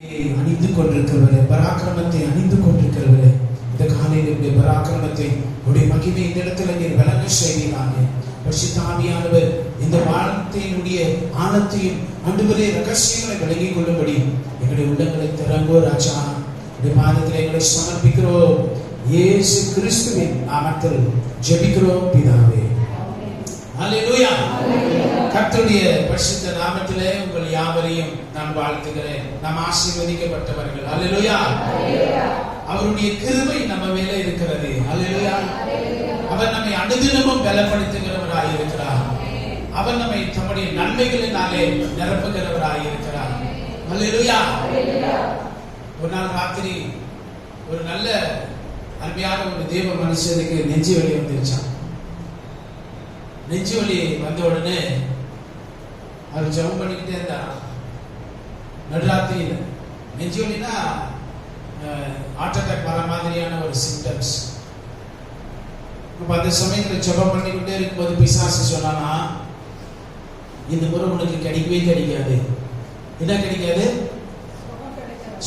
அணிந்து கொண்டிருக்கிறவரே, பராக்கிரமத்தை அணிந்து கொண்டிருக்கிறவரே, இந்த காலையில் உடைய பராக்கிரமத்தை உடைய மகிமை இந்த இடத்துல நீர் விளங்க செய்வீராக. பரிசுத்த ஆவியானவர் இந்த வார்த்தையினுடைய ஆழத்தையும் ஆண்டவரே ரகசியங்களை விளங்கிக் கொள்ளும்படி எங்களுடைய உள்ளங்களை திறங்கோ ராஜா. உடைய பாதத்தில் எங்களை சமர்ப்பிக்கிறோம். இயேசு கிறிஸ்துவின் நாமத்தில் ஜெபிக்கிறோம் பிதாவே. அல்லேலூயா. கர்த்தருடைய பரிசுத்த நாமத்திலே உங்கள் யாவரையும் நான் வாழ்த்துகிறேன். நாம் ஆசீர்வதிக்கப்பட்டவர்கள். அல்லேலூயா. அவருடைய கிருபை நம்ம மேலே இருக்கிறது. அல்லேலூயா. அவர் நம்மை அனுதினமும் பலப்படுத்துகிறவராய் இருக்கிறார். அவர் நம்மை தம்முடைய நன்மைகளினாலே நிரப்புகிறவராய் இருக்கிறார். அல்லேலூயா. ஒரு நாள் ராத்திரி ஒரு நல்ல அருமையான ஒரு தேவ மனுஷனுக்கு நெஞ்சு வலி வந்துருச்சான். நெஞ்சு வலி வந்த உடனே அவர் ஜெபம் பண்ணிக்கிட்டே இருந்தார். நடுராத்திரியில் நெஞ்சு வலினா ஹார்ட் அட்டாக் வர மாதிரியான ஒரு சிம்டம்ஸ். அந்த சமயத்தில் ஜெபம் பண்ணிக்கிட்டே இருக்கும்போது பிசாசு சொன்னானா, இந்த முறை உனக்கு கிடைக்கவே கிடைக்காது. என்ன கிடைக்காது?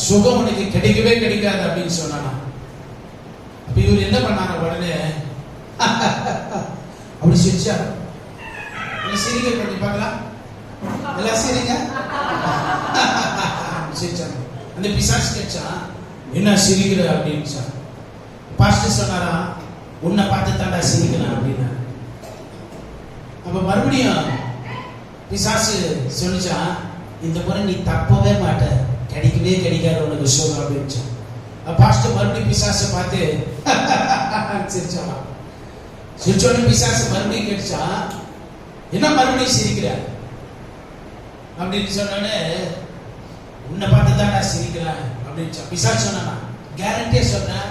சுகம் உனக்கு கிடைக்கவே கிடைக்காது அப்படின்னு சொன்னானா. அப்ப இவர் என்ன பண்ணாங்க? உடனே அப்படி சிரிச்சா. சிரிக்க பண்ணி பார்க்கலாம். எல்லாம் சிரிங்க. சிரிச்சாங்க. அந்த பிசாசு கேட்டா, என்ன சிரிக்கிற அப்படின்னு பாஸ்டர் சொன்னாரா, உன்னை பார்த்து தாண்டா சிரிக்கலாம் அப்படின்னா. அப்ப மறுபடியும் பிசாசு சொல்லிச்சா, இந்த முறை நீ தப்பவே மாட்ட, கிடைக்கவே கிடைக்காது உனக்கு சுகம் அப்படின்னு. பாஸ்டர் மறுபடியும் பிசாசை பார்த்து சிரிச்சாமா. சிரிச்சோட பிசாசு மறுபடியும் கேட்டுச்சா, என்ன மறுபடியும் சிரிக்கிற அப்படின்னு சொன்னோடனே, உன்னை பார்த்து தான் நான் சிரிக்கிறேன் அப்படின்னு பிசாசு சொன்னா. கேரண்டியா சொன்னேன்,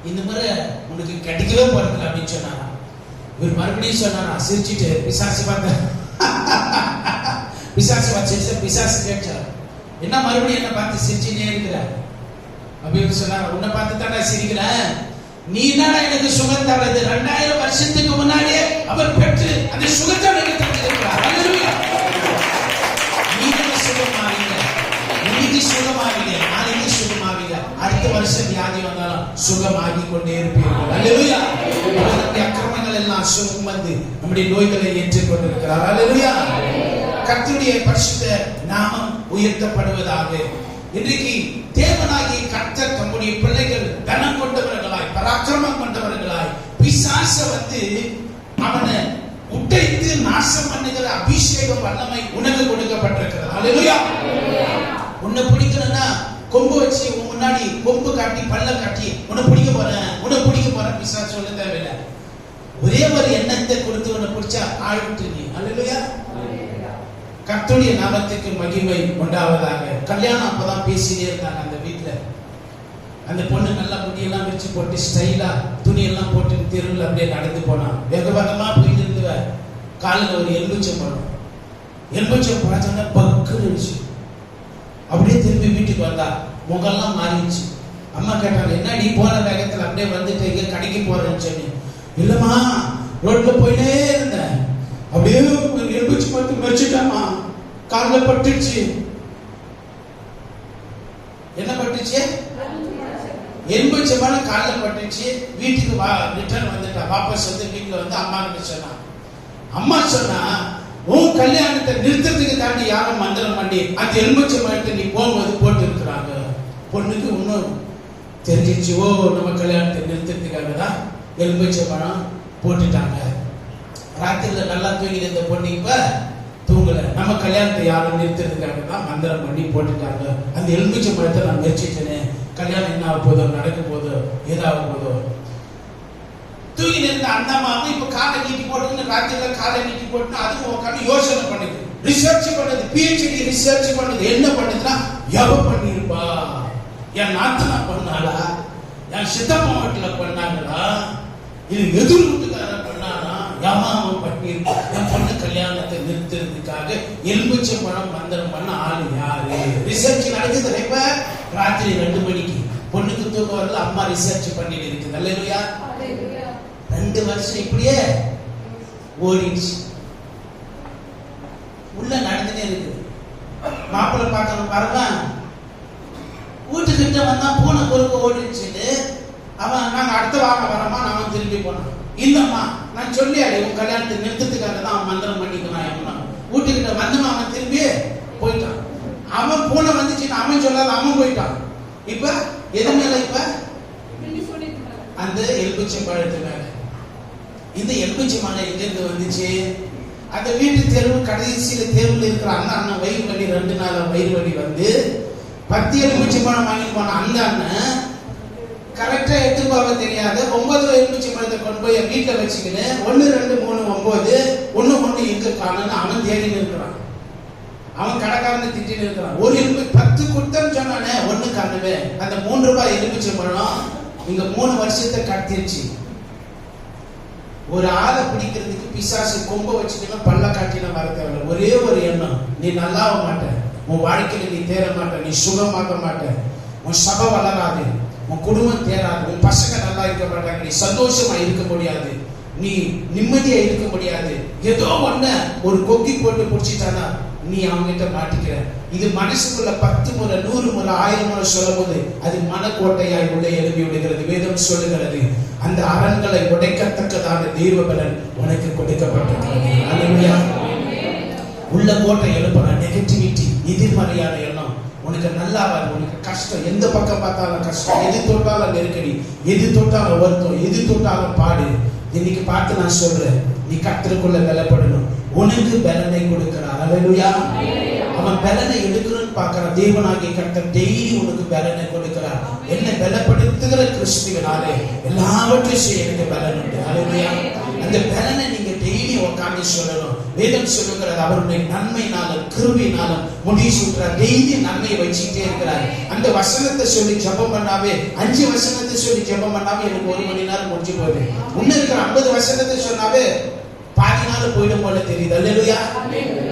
இந்த முறை உனக்கு கிடைக்கவே போறதில்லை அப்படின்னு சொன்னாங்க. இவர் மறுபடியும் சொன்னா சிரிச்சுட்டு பிசாசு பார்த்த பிசாசு பார்த்து பிசாசு கேட்டா, என்ன மறுபடியும் என்ன பார்த்து சிரிச்சுட்டே இருக்கிற அப்படின்னு சொன்னாங்க. உன்னை பார்த்து தான் நான் சிரிக்கிறேன், நீ என்னடா எனக்கு சுகம் தரது? 2000 வருஷத்துக்கு முன்னாடியே அவர் பெற்று அந்த சுகத்தை எனக்கு தந்திருக்கிறார். அல்லேலூயா. நீங்க சுகமாவீங்க, இன்னைக்கு சுகமாவீங்க, நாளைக்கு சுகமாவீங்க, அடுத்த வருஷம் வியாதி வந்தாலும் சுகமாகி கொண்டே இருப்பீர்கள். அல்லேலூயா. நம்முடைய அக்கிரமங்கள் எல்லாம் சுகம் வந்து நம்முடைய நோய்களை ஏற்றுக் கொண்டிருக்கிறார். அல்லேலூயா. கர்த்தருடைய பரிசுத்த நாமம் உயர்த்தப்படுவதாக. இன்றைக்கு தேவனாகிய கர்த்தர் தம்முடைய பிள்ளைகள் தனம் கொண்டவர்களாய், பராக்கிரமம் கொண்டவர்களாய், பிசாச வந்து அவனை உடைத்து நாசம் பண்ணுகிற அபிஷேகம் வல்லமை உனக்கு கொடுக்கப்பட்டிருக்கிறது. அல்லேலூயா. உன்னை பிடிக்கணும்னா கொம்பு வச்சு உன் முன்னாடி கொம்பு காட்டி பல்ல காட்டி உன்னை பிடிக்க போறேன் பிசாசு சொல்ல தேவையில்லை. ஒரே ஒரு எண்ணத்தை கொடுத்து உன்னை பிடிச்சா ஆழ்விட்டு நீ. அல்லேலூயா. கர்த்தருடைய நாமத்துக்கு மகிமை உண்டாவதாக. கல்யாணம் அப்பதான் பேசிட்டே இருந்தாங்க அந்த வீட்டுல. அந்த பொண்ணு நல்லா முடியெல்லாம் வச்சு போட்டு ஸ்டைலா துணியெல்லாம் போட்டு தெருவில் அப்படியே நடந்து போனான். வேக வேகமா போயிட்டு இருந்துவ. காலில் ஒரு எலுமிச்சம் பார்த்தோன்னா பக்குனுச்சு. அப்படியே திரும்பி வீட்டுக்கு வந்தா. முகெல்லாம் மாறிடுச்சு. அம்மா கேட்டாங்க, என்னடி போன வேகத்துல அப்படியே வந்துட்டு இங்க கடைக்கு போறேன்னு சொல்லி. இல்லம்மா, ரோட்ல போயிட்டே இருந்தேன், அப்படியே எலுமிச்சு பார்த்து வச்சுட்டாமா, காலில் பட்டுச்சு. என்ன பட்டுச்சு? எலுமிச்சமான காலில் பட்டுச்சு. வீட்டுக்கு ரிட்டர்ன் வந்துட்டா. வாபஸ் வந்து வீட்டுல வந்து அம்மா கிட்ட சொன்னா. அம்மா சொன்னா, உன் கல்யாணத்தை நிறுத்தத்துக்கு தாண்டி யாரும் மந்திரம் பண்ணி அந்த எலுமிச்சம்பழத்தை நீ போகும்போது போட்டு இருக்கிறாங்க. பொண்ணுக்கு இன்னும் தெரிஞ்சிச்சு, ஓ நம்ம கல்யாணத்தை நிறுத்தத்துக்காக தான் எலுமிச்சம்பழம் போட்டுட்டாங்க. ராத்திரில நல்லா தூங்கி இந்த பொண்ணு இப்ப தூங்கல. நம்ம கல்யாணத்தை யாரும் நிறுத்துறதுக்காக தான் மந்திரம் பண்ணி போட்டுட்டாங்க. அந்த எலுமிச்சை பழத்தை நான் முயற்சிச்சேனே, கல்யாணம் என்ன ஆக போதோ, நடக்க போதோ, ஏதாவது போதோ. தூங்கி நிறுத்த அந்த அம்மாவும் இப்ப காலை நீட்டி போட்டு ராத்திரில காலை நீட்டி போட்டு அதுவும் உட்காந்து யோசனை பண்ணுது, ரிசர்ச் பண்ணுது, பிஹெச்டி ரிசர்ச் பண்ணுது. என்ன பண்ணுதுன்னா, எவ பண்ணிருப்பா? என் நாத்தனா பண்ணாளா? என் சித்தப்பா வீட்டுல பண்ணாங்களா? இது எதிர் வீட்டுக்கார பண்ணானா? யாமாவும் பண்ணிருப்பான். என் பொண்ணு கல்யாணத்தை நிறுத்துறதுக்காக எலுமிச்சை பழம் மந்திரம் பண்ண ஆளு யாரு? ரிசர்ச் நடக்குது. இப்ப ராத்திரி 2 மணிக்கு பொண்ணுக்கு தூக்கம் வரல, அம்மா ரிசர்ச் பண்ணிட்டு இருக்குது. அல்லேலூயா. 2 வருஷம் இப்படியே ஓடிடுச்சு. உள்ள நடந்துட்டே இருக்கு. மாப்பிள்ளை பார்க்கணும் பாருங்க. வீட்டுக்கிட்ட வந்தா பூனை குறுக்க ஓடிச்சுட்டு அவன் நாங்க அடுத்த வாரம் வரமா அவன் திரும்பி போனான். இல்லம்மா நான் சொல்லி அடி உன் கல்யாணத்தை நிறுத்தத்துக்காக தான் அவன் மந்திரம் பண்ணிக்கிறான். வீட்டுக்கிட்ட வந்தவன் அவன் திரும்பி போயிட்டான். அவன் பூனை வந்துச்சுன்னு அவன் சொல்லாத அவன் போயிட்டான். இப்ப எது மேல? இப்ப அந்த எலுமிச்சை பழத்து மேல. இந்த எலுமிச்சை மலை எங்கிருந்து வந்துச்சு? அந்த வீட்டு தெருவு கடைசியில தெருவில் இருக்கிற அந்த அண்ணன் வயிறு வலி 2 நாள் வயிறு வலி வந்து 10 எலுமிச்சை பழம் வாங்கிட்டு போன அந்த அண்ணன் கரெக்டா எடுத்து போக தெரியாத 9 எலுமிச்சை பழத்தை கொண்டு போய் வீட்டுல வச்சுக்கின்னு 1 2 3 9 1 எங்க காணுன்னு அவன் தேடி இருக்கிறான். அவன் கடைக்காரனை திட்டின்னு இருக்கிறான். ஒரு எலும்பு 10 குடுத்தன்னு சொன்னானே 1 காணுவே. அந்த 3 ரூபாய் எலுமிச்சை பழம் இங்க 3 வருஷத்தை கடத்திருச்சு. ஒரு ஆளை பிடிக்கிறதுக்கு பிசாசு கொம்ப வச்சுக்கணும் பல்ல காட்டின வர தேவை. ஒரே ஒரு எண்ணம், நீ நல்லாவ மாட்ட, உன் வாழ்க்கையில நீ தேர மாட்ட, நீ சுகமாக மாட்ட, உன் சபை வளராது, உன் குடும்பம் தேராது, உன் பசங்க நல்லா இருக்க மாட்டாங்க, நீ சந்தோஷமா இருக்க முடியாது, நீ நிம்மதியா இருக்க முடியாது. ஏதோ ஒண்ணு ஒரு கொக்கி போட்டு பிடிச்சிட்டானா நீ அவங்கிட்ட மாட்டிக்கிற. இது மனசுக்குள்ள 10 முறை 100 முறை 1000 முறை சொல்லும் போது அது மனக்கோட்டையாய் உள்ளே எழுப்பி விடுகிறது. வேதம் சொல்லுகிறது, அந்த அரண்களை உடைக்கத்தக்கதான தெய்வ பலன் உனக்கு கொடுக்கப்பட்டிருக்கிறது. அல்லேலூயா. உள்ள கோட்டை எழுப்புற நெகட்டிவிட்டி, எதிர்மறையான எண்ணம் உனக்கு நல்லா வரும். உனக்கு கஷ்டம், எந்த பக்கம் பார்த்தாலும் கஷ்டம், எது தொட்டாலும் நெருக்கடி, எது தொட்டாலும் வருத்தம், எது தொட்டாலும் பாடு. இன்னைக்கு பார்த்து நான் சொல்றேன், நீ கர்த்தருக்குள்ள பலப்படணும். உனக்கு பலனை கொடுக்கிறார். அல்லேலூயா. அவன் பலனை எடுக்கணும்னு பார்க்கிறான். தேவனாகிய கர்த்தர் டெய்லி உனக்கு பலனை கொடுக்கிறார். என்ன பலப்படுத்துகிற கிறிஸ்துவினாலே எல்லாவற்றையும் செய்ய எனக்கு பலன் உண்டு. அல்லேலூயா. அந்த பலனை நீங்க டெய்லி உட்கார்ந்து சொல்லணும். வேதம் சொல்லுகிறது, அவருடைய நன்மையினாலும் கிருபையினாலும் முடிவு சொல்றார். டெய்லி நன்மையை வச்சுக்கிட்டே இருக்கிறார். அந்த வசனத்தை சொல்லி ஜெபம் பண்ணாவே, 5 வசனத்தை சொல்லி ஜெபம் பண்ணாவே எனக்கு 1 மணி நேரம் முடிஞ்சு போகுது. முன்ன இருக்கிற 50 வசனத்தை சொன்னாவே பாதி நாள் போயிடும் போல தெரியுது. அல்லேலூயா.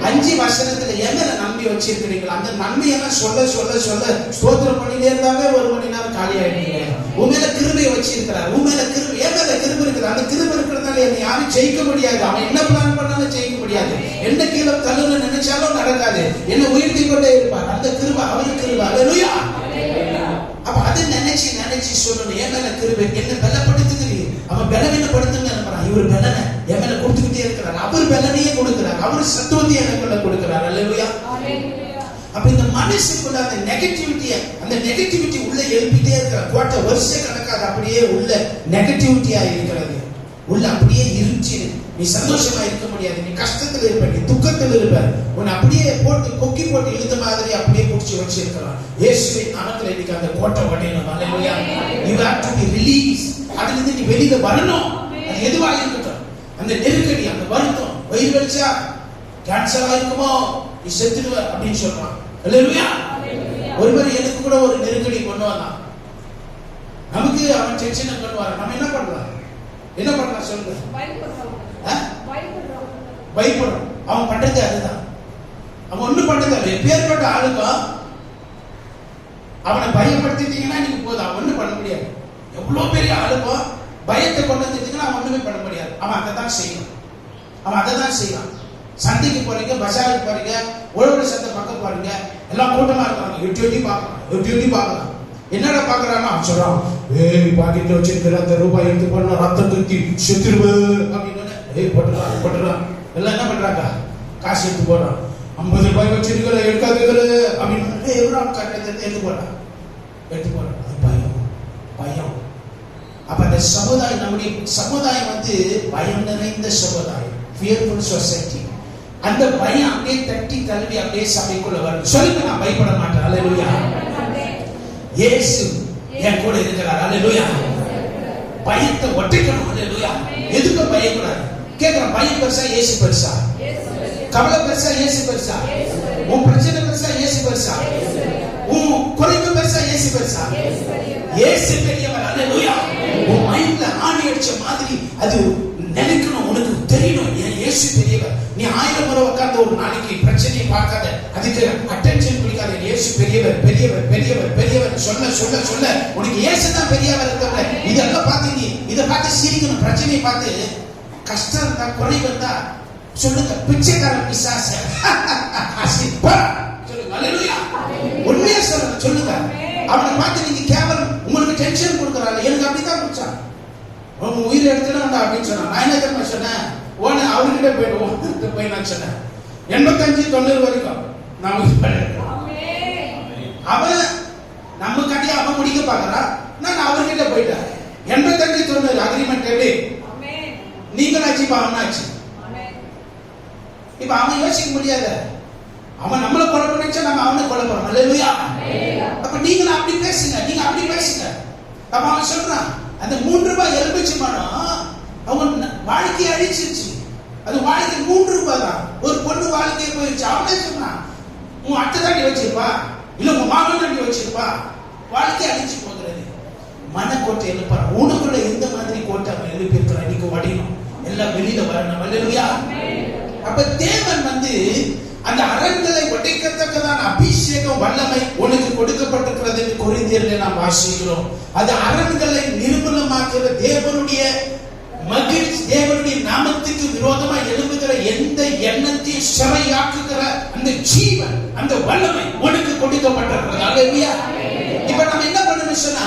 5 வசனத்துல என்ன நம்பி வச்சிருக்கிறீங்களா? அந்த நன்மையெல்லாம் சொல்ல சொல்ல சொல்ல ஸ்தோத்திரம் பண்ணிட்டே இருந்தாவே 1 மணி நேரம் காலி ஆயிடுங்க. உண்மையில கிருபையை வச்சிருக்கிறார். உண்மையில கிருபை, என் மேல கிருபை இருக்குது. அந்த கிருபை இருக்கிறதுனால என்னை யாரும் ஜெயிக்க முடியாது. அவன் என்ன பிளான் பண்ணாலும் ஜெயிக்க முடியாது. என்ன கீழே தள்ளுன்னு நினைச்சாலும் நடக்காது. என்ன உயர்த்தி கொண்டே இருப்பார். அந்த கிருபை அவருக்கு கிருபை. அல்லேலூயா. அப்ப அதை நினைச்சு நினைச்சு சொல்லணும், என் மேல கிருபை என்ன பலப்படுத்துகிறீங்க. அவன் பலவீனப்படுத்துங்க நினைக்கிறான். இவர் பலனை என் மேல கொடுத்துக்கிட்டே இருக்கிறார். அவர் பலனையே கொடுக்கிறார். அவர் சத்துவத்தை எனக்குள்ள கொடுக்கிறார். அல்லேலூயா. அப்ப இந்த மனசுக்குள்ள அந்த நெகட்டிவிட்டி உள்ள எழுப்பிட்டே இருக்கிற கோட்டை வருஷ கணக்காக அப்படியே உள்ள நெகட்டிவிட்டியா இருக்கிறது. உள்ள அப்படியே இருந்துச்சு. நீ சந்தோஷமா இருக்க முடியாது. நீ கஷ்டத்துல இருப்ப, நீ துக்கத்துல இருப்ப. உன்னை அப்படியே போட்டு கொக்கி போட்டு இழுத்த மாதிரி அப்படியே பிடிச்சி வச்சிருக்கலாம். இயேசுவின் நாமத்தில் இன்னைக்கு அந்த கோட்டை உடையணும். அல்லேலூயா. You have to be released. அதுல இருந்து நீ வெளியில வரணும். அது எதுவா இருக்கட்டும், அந்த நெருக்கடி, அந்த வருத்தம், வயிறு வலிச்சா கேன்சர் ஆயிருக்குமோ, நீ செத்துடுவ அப்படின்னு சொல்றான். அல்லேலூயா. ஒருவர் எனக்கு கூட ஒரு நெருக்கடி கொண்டு வந்தான். நமக்கு அவன் டென்ஷனை கொண்டு வர, நம்ம என்ன பண்ணலாம்? என்ன பண்ணலாம் சொல்லுங்க? பயப்படுறோம். அவன் பண்றது அதுதான். அவன் ஒண்ணும் பண்றது பேர்பட்ட ஆளுக்கும் அவனை பயப்படுத்திட்டீங்கன்னா நீங்க போதும், அவன் ஒண்ணும் பண்ண முடியாது. எவ்வளவு பெரிய ஆளுக்கும் பயத்தை கொண்டு வந்துட்டீங்கன்னா அவன் ஒண்ணுமே பண்ண முடியாது. அவன் அதை தான் செய்வான். சந்தைக்கு போறீங்க, பஜாருக்கு போறீங்க, உழவர் சந்தை பக்கம் போறீங்க, எல்லாம் கூட்டமா இருக்காங்க. எட்டி பார்க்கலாம். என்னடா பாக்குறான்னா அவன் சொல்றான், பாக்கெட்ல வச்சிருக்கிற அந்த ரூபாய் எடுத்து பண்ண ரத்தம் தூக்கி செத்துருவு அப்படின்னு போட்டுறான். எல்லாம் என்ன பண்றாங்க? காசு எடுத்து போடுறான். 50 ரூபாய் வச்சிருக்கிற எடுக்காதுக்கிற அப்படின்னு எடுத்து போடுறான். அது பயம். அப்ப அந்த சமுதாயம், நம்முடைய சமுதாயம் வந்து பயம் நிறைந்த சமுதாயம், fearful society. அந்த பயம் அப்படியே தட்டி தழுவி அப்படியே சபைக்குள்ள வரும். சொல்லுங்க, நான் பயப்பட மாட்டேன். அல்லேலூயா. இயேசு என் கூட இருக்கிறார். அல்லேலூயா. பயத்தை ஒட்டிக்கணும். அல்லேலூயா. எதுக்கு பயப்படாது கேட்கிறேன். பயம் பெருசா இயேசு பெருசா? கவலை பெருசா இயேசு பெருசா? உன் பிரச்சனை பெருசா இயேசு பெருசா? உன் குறைவு பெருசா இயேசு பெருசா? இயேசு பெரியவர். அல்லேலூயா. உன் மைண்ட்ல ஆணி அடிச்ச மாதிரி அது நினைக்கணும், உனக்கு தெரியணும், இயேசு பெரியவர். நீ 1000 முறை உட்கார்ந்து ஒரு நாளைக்கு பிரச்சனையை பார்க்காத, அதுக்கு அட்டென்ஷன் கொடுக்காத. இயேசு பெரியவர் சொல்ல உனக்கு இயேசு தான் பெரியவர் இருக்கவங்க. இதெல்லாம் பார்த்து நீ இதை பார்த்து சிரிக்கணும். பிரச்சனையை பார்த்து கஷ்டம் இருந்தா, குறைவு இருந்தா சொல்லுங்க, பிச்சைக்காரன் பிசாசு சொல்லுங்க. அல்லேலூயா. உண்மையா சொல்லுங்க. அவனை பார்த்து நீங்க கேவலம் உங்களுக்கு டென்ஷன் கொடுக்குறாங்க. எனக்கு அப்படித்தான் கொடுத்தான். உன் உயிர் எடுத்துனா அப்படின்னு சொன்னான். நான் என்ன தெரியுமா சொன்னேன், ஓன அவர்கிட்ட போயிட்டு போய் நான் சொன்னேன் 85-90 வரைக்கும் அவன் நம்ம கட்டி அவன் முடிக்க பாக்குறான். நான் அவர்கிட்ட போயிட்டேன். 85-90 அக்ரிமெண்ட் எப்படி நீங்களாச்சு இப்ப அவனாச்சு. இப்ப அவன் யோசிக்க முடியாத, அவன் நம்மள கொலை நினைச்சா நம்ம அவனை கொலை பண்ணணும். அல்லேலூயா. அப்ப நீங்களும் அப்படி பேசுங்க, நீங்க அப்படி பேசுங்க. அப்ப அவன் சொல்றான் அந்த 3 ரூபாய் எலுமிச்சை மரம் அவன் வாழ்க்கையை அழிச்சிருச்சு. அது வாழ்க்கை 3 ரூபாய் தான். ஒரு பொண்ணு வாழ்க்கையை போயிடுச்சு. அவனே சொன்னான் உன் அட்டை தாண்டி வச்சிருப்பா, இல்ல உன் மாமன் தாண்டி வச்சிருப்பா, வாழ்க்கை அழிச்சு போகிறது. மனக்கோட்டை எழுப்பார். உனக்குள்ள எந்த மாதிரி கோட்டை அவன் எழுப்பி இருக்கிறான், இன்னைக்கு வடிணும் எல்லாம் வெளியில வரணும். அல்லேலூயா. அப்ப தேவன் அந்த அரண்களை உடைக்கத்தக்கதான அபிஷேகம் வல்லமை உனக்கு கொடுக்கப்பட்டிருக்கிறது என்று கொரிந்தியரிலே நாம் வாசிக்கிறோம். அது அரண்களை நிர்மூலமாக்குற தேவனுடைய மகிழ்ச்சி, தேவனுடைய நாமத்துக்கு விரோதமா எழும்புகிற எந்த எண்ணத்தையும் சிறையாக்குகிற அந்த ஜீவன், அந்த வல்லமை உனக்கு கொடுக்கப்பட்டிருக்கிறது. அல்லேலூயா. இப்ப நம்ம என்ன பண்ணணும் சொன்னா,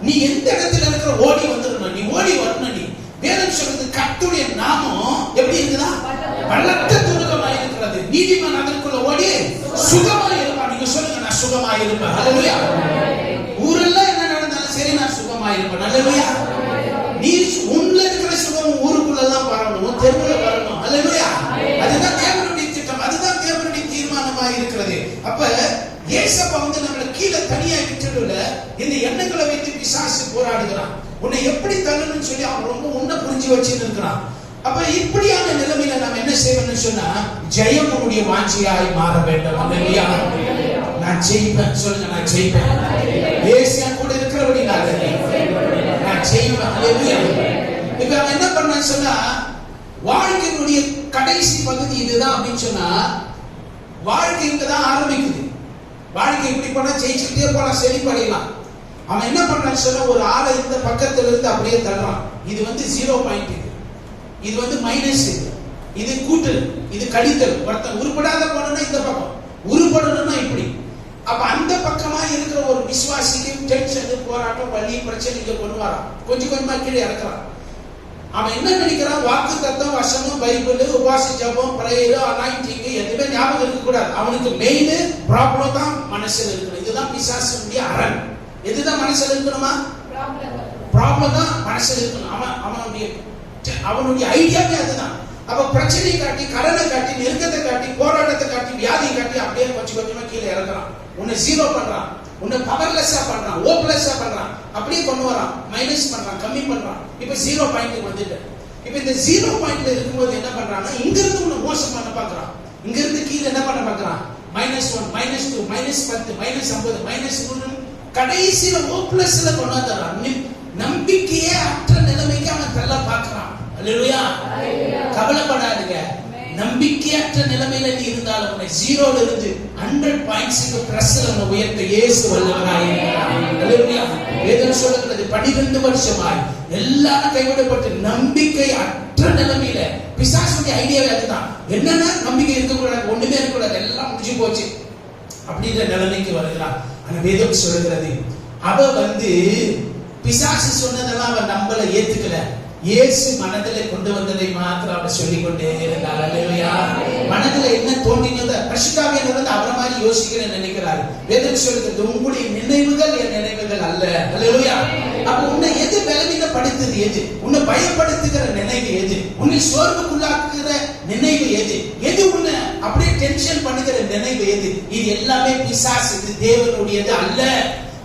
நீ எந்த இடத்துல இருக்கிற ஓடி வந்துடணும். நீ ஓடி வரணும். நீ வேதம் சொல்றது கர்த்தருடைய நாமம் எப்படி இருக்குதா, பலத்த துருகமாக இருக்கிறது. நீதிமான் அதற்குள்ள ஓடி சுகமா இருப்பான். நீங்க சொல்லுங்க நான் சுகமா இருப்பேன். அல்லேலூயா. ஊரெல்லாம் என்ன நடந்தாலும் சரி நான் சுகமா இருப்பேன். அல்லேலூயா. நீ உள்ள இருக்கிற சுகம் ஊருக்குள்ள எல்லாம் பரவணும், தெருவுல வரணும். அல்லேலூயா. அதுதான் தேவனுடைய திட்டம், அதுதான் தேவனுடைய தீர்மானமா இருக்கிறது. அப்ப ஏசப்பா நம்மள கீழே தனியா விட்டுடல. இந்த எண்ணங்களை வைத்து பிசாசு போராடுகிறான். உன்னை எப்படி தள்ளணும்னு சொல்லி அவன் ரொம்ப உன்னை புரிஞ்சு வச்சுட்டு இருக்கிறான். அப்ப இப்படியான நிலைமையில நம்ம என்ன செய்யணும்னு சொன்னா, ஜெயம் உன்னுடைய வாஞ்சியாய் மாற வேண்டும். அல்லேலூயா. நான் ஜெயிப்பேன். சொல்லுங்க நான் ஜெயிப்பேன். ஏசியா கூட இருக்கிறபடி நான் ஜெயிப்பேன். அல்லேலூயா. இப்ப அவன் என்ன பண்ணான்னு சொன்னா, வாழ்க்கையினுடைய கடைசி பகுதி இதுதான் அப்படின்னு சொன்னா, வாழ்க்கை இங்கதான் ஆரம்பிக்குது. வாழ்க்கை இப்படி பண்ணா ஜெயிச்சுட்டே போலாம், செழிப்படையலாம். அவன் என்ன பண்ணான்னு சொன்னா, ஒரு ஆளை இந்த பக்கத்துல இருந்து அப்படியே தள்ளுறான். இது 0 பாயிண்ட், இது மைனஸ், இது கூட்டல், இது கழித்தல். ஒருத்தன் உருப்படாத போனா இந்த பக்கம், உருப்படணும்னா இப்படி. அப்ப அந்த பக்கமா இருக்கிற ஒரு விசுவாசிக்கு டென்ஷன், போராட்டம், வலி, பிரச்சனைக்கு கொண்டு வரான். கொஞ்சம் கொஞ்சமா கீழே இறக்குறான். அவன் என்ன நினைக்கிறான், வாக்கு தத்தம், வசனம், பைபிள், உபாச ஜபம், பிரேயர், அனாயிண்டிங் எதுவுமே ஞாபகம் இருக்க கூடாது. அவனுக்கு மெயின் ப்ராப்ளம் தான் மனசுல இருக்கணும். இதுதான் பிசாசுடைய அரண். எதுதான் மனசுல இருக்கணுமா, ப்ராப்ளம் தான் மனசுல இருக்கணும். அவனுடைய ஐடியாவே அதுதான். அப்ப பிரச்சனை காட்டி, கடனை காட்டி, நெருக்கத்தை காட்டி, போராட்டத்தை காட்டி, வியாதியை காட்டி அப்படியே கொஞ்சம் கொஞ்சமா கீழே இறக்குறான். உன்னை 0 பண்றான், உன்னை பவர்லெஸ்ஸா பண்றான், ஹோப்லெஸ்ஸா பண்றான், அப்படியே கொண்டு வரான், மைனஸ் பண்றான், கம்மி பண்றான். இப்ப 0 பாயிண்ட் வந்துட்டு, இப்ப இந்த 0 பாயிண்ட்ல இருக்கும்போது என்ன பண்றான்னா, இங்க இருந்து உன்னை மோசம் பண்ண பாக்குறான். இங்க இருந்து கீழே என்ன பண்ண பாக்குறான், -1, -2, -10, -50, -100, கடைசியில ஹோப்லெஸ்ல கொண்டு வந்துறான். நம்பிக்கையே அற்ற நிலைமைக்கு அவன் தள்ள பாக்குறான். அல்லேலூயா. கவலைப்படாதீங்க. நம்பிக்கையற்ற நிலைமையில நீ இருந்தாலும் உன்னை 0ல இருந்து 100 பாயிண்ட்ஸ்க்கு பிரஸ்ல உன்னை உயர்த்த இயேசு வல்லவராய் இருக்கிறார். அல்லேலூயா. வேதம் சொல்லுகிறது 12 வருஷமாய் எல்லாரும் கைவிடப்பட்டு நம்பிக்கை அற்ற நிலைமையில, பிசாசுடைய ஐடியாவே அதுதான். என்னன்னா நம்பிக்கை இருக்கக்கூடாது, ஒண்ணுமே இருக்கக்கூடாது, எல்லாம் முடிஞ்சு போச்சு அப்படின்ற நிலைமைக்கு வருகிறான். ஆனா வேதம் சொல்லுகிறது, அவ பிசாசு சொன்னதெல்லாம் அவன் நம்மள ஏத்துக்கல. இயேசு மனதிலே கொண்டு வந்ததை மாத்திரம் அவர் சொல்லிக் கொண்டே இருந்தார். அல்லேலூயா. மனதில் என்ன தோன்றினதோ பரிசுத்தாவியானவர் அவரை மாதிரி யோசிக்கிறேன்னு நினைக்கிறார். வேதம் சொல்லுகிறது, உங்களுடைய நினைவுகள் என் நினைவுகள் அல்ல. அல்லேலூயா. அப்ப உன்னை எது பலவீனப்படுத்துது, எது உன்னை பயப்படுத்துகிற நினைவு, எது உன்னை சோர்வுக்குள்ளாக்குகிற நினைவு, எது உன்னை அப்படியே டென்ஷன் பண்ணுகிற நினைவு, எது, இது எல்லாமே பிசாசு. இது தேவனுடையது அல்ல.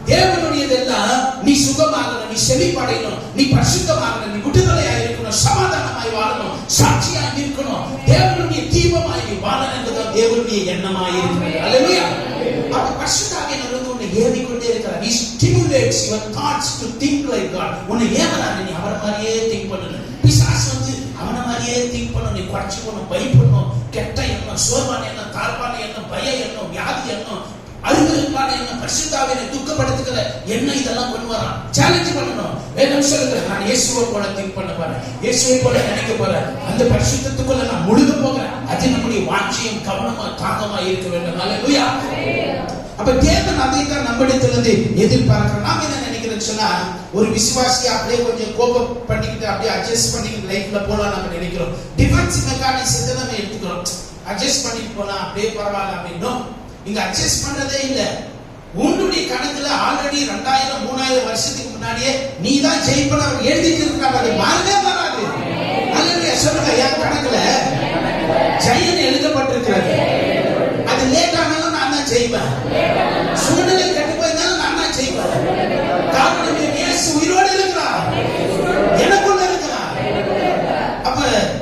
தேவனுடையதெல்லாம் நீ சுகமாகணும், நீ செழிப்படையணும், நீ பரிசுத்தமாகணும், நீ விடுதலையாக இருக்கணும், சமாதானமாய் வாழணும், சாட்சியாக இருக்கணும், தேவனுடைய தீபமாய் நீ வாழணும் என்பதுதான் தேவனுடைய எண்ணமாய் இருக்கிறது. அல்லேலூயா. அப்ப பரிசுத்தாவியானவர் உன்னை ஏவிக்கொண்டே இருக்கிறார். He stimulates your thoughts to think like God. உன்னை ஏவறாரு, நீ அவரை மாதிரியே திங்க் பண்ணணும். பிசாசு அவனை மாதிரியே திங்க் பண்ணணும், நீ குறைச்சு பண்ணணும், பயப்படணும், கெட்ட எண்ணம், சோர்வான எண்ணம், தாழ்வான எண்ணம், பய எண்ணம், வியாதி எண்ணம், அருவருப்பான என்ன பரிசுத்தாவினை துக்கப்படுத்துகிற என்ன இதெல்லாம் கொண்டு வரான். சேலஞ்ச் பண்ணணும். வேதம் சொல்லுகிறது, நான் இயேசுவை போல திங்க் பண்ண போறேன், இயேசுவை போல நினைக்க போறேன், அந்த பரிசுத்தத்துக்குள்ள நான் முழுக போகிறேன். அது நம்முடைய வாஞ்சியம், கவனமா தாகமா இருக்க வேண்டும். அல்லேலூயா. அப்ப தேவன் அதைத்தான் நம்மிடத்திலிருந்து எதிர்பார்க்கிறோம். நாம என்ன நினைக்கிறேன்னு சொன்னா, ஒரு விசுவாசியா அப்படியே கொஞ்சம் கோபம் பண்ணிக்கிட்டு அப்படியே அட்ஜஸ்ட் பண்ணிக்கிட்டு லைஃப்ல போலாம் நம்ம நினைக்கிறோம். டிஃபென்ஸ் மெக்கானிசத்தை நம்ம எடுத்துக்கிறோம். அட்ஜஸ்ட் பண்ணிட்டு போலாம், அப்படியே பரவாயில்ல அப்படின்னும். இங்க அட்ஜஸ்ட் பண்றதே இல்ல. உன்னுடைய கணக்குல ஆல்ரெடி 2000 3000 வருஷத்துக்கு முன்னாடியே நீ தான் ஜெயிப்பன எழுதிட்டு இருக்காங்க. அது மாறவே மாறாது. அல்லேலூயா சொல்லுங்க. என் கணக்குல ஜெயம் எழுதப்பட்டிருக்கிறது. அது லேட் ஆனாலும் நான் தான் ஜெயிப்பேன். சூழ்நிலை கெட்டு போயிருந்தாலும் நான் தான் ஜெயிப்பேன். காரணம் இயேசு உயிரோடு இருக்கிறார், எனக்குள்ள இருக்கிறார். அப்ப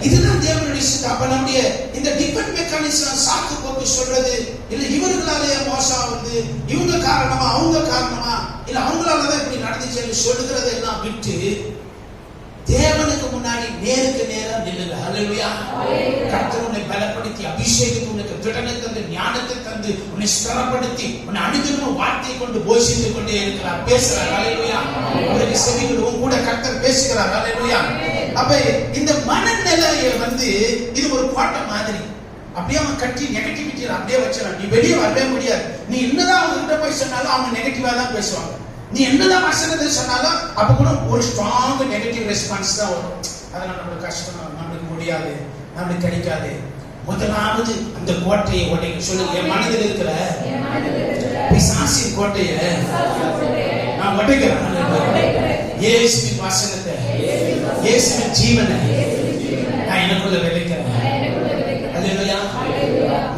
இதுதான் தேவனுடைய சித்தம். அப்ப நம்முடைய இந்த டிஃபென்ஸ் மெக்கானிசம் சாக்கு போக்கு சொல்றது இல்ல, இவர்களாலே மோசம் வந்து இவங்க காரணமா அவங்க காரணமா இல்ல அவங்களாலதான் இப்படி நடந்துச்சு சொல்லுகிறத எல்லாம் விட்டு தேவனுக்கு முன்னாடி நேருக்கு நேரா நில்லுங்க. அல்லேலூயா. கர்த்தர் உன்னை பலப்படுத்தி அபிஷேகத்தை உனக்கு திடனை தந்து ஞானத்தை தந்து உன்னை ஸ்திரப்படுத்தி உன்னை அனுதினமும் வார்த்தை கொண்டு போஷித்துக் கொண்டே இருக்கிறார், பேசுறார். அல்லேலூயா. அவருக்கு செவிகள் உன் கூட கர்த்தர் பேசுகிறார். அல்லேலூயா. அப்ப இந்த மனநிலையை வந்து இது ஒரு கோட்டை மாதிரி அப்படியே அவன் கட்டி நெகட்டிவிட்டி அப்படியே வச்சிடறான். நீ வெளியே வரவே முடியாது. நீ என்னதான் அவங்க கிட்ட போய் சொன்னாலும் அவங்க நெகட்டிவா தான் பேசுவாங்க. நீ என்னதான் வசனத்தை சொன்னாலும் அப்ப கூட ஒரு ஸ்ட்ராங் நெகட்டிவ் ரெஸ்பான்ஸ் தான் வரும். அதனால நம்மளுக்கு கஷ்டம், நம்மளுக்கு முடியாது, நம்மளுக்கு கிடைக்காது. முதலாவது அந்த கோட்டையை உடைக்க சொல்லுங்க. என் மனதில் இருக்கிற பிசாசின் கோட்டையை நான் உடைக்கிறேன். இயேசுவின் வசனத்தை, இயேசுவின் ஜீவனை நான் எனக்குள்ள விதைக்கிறேன். அல்லேலூயா.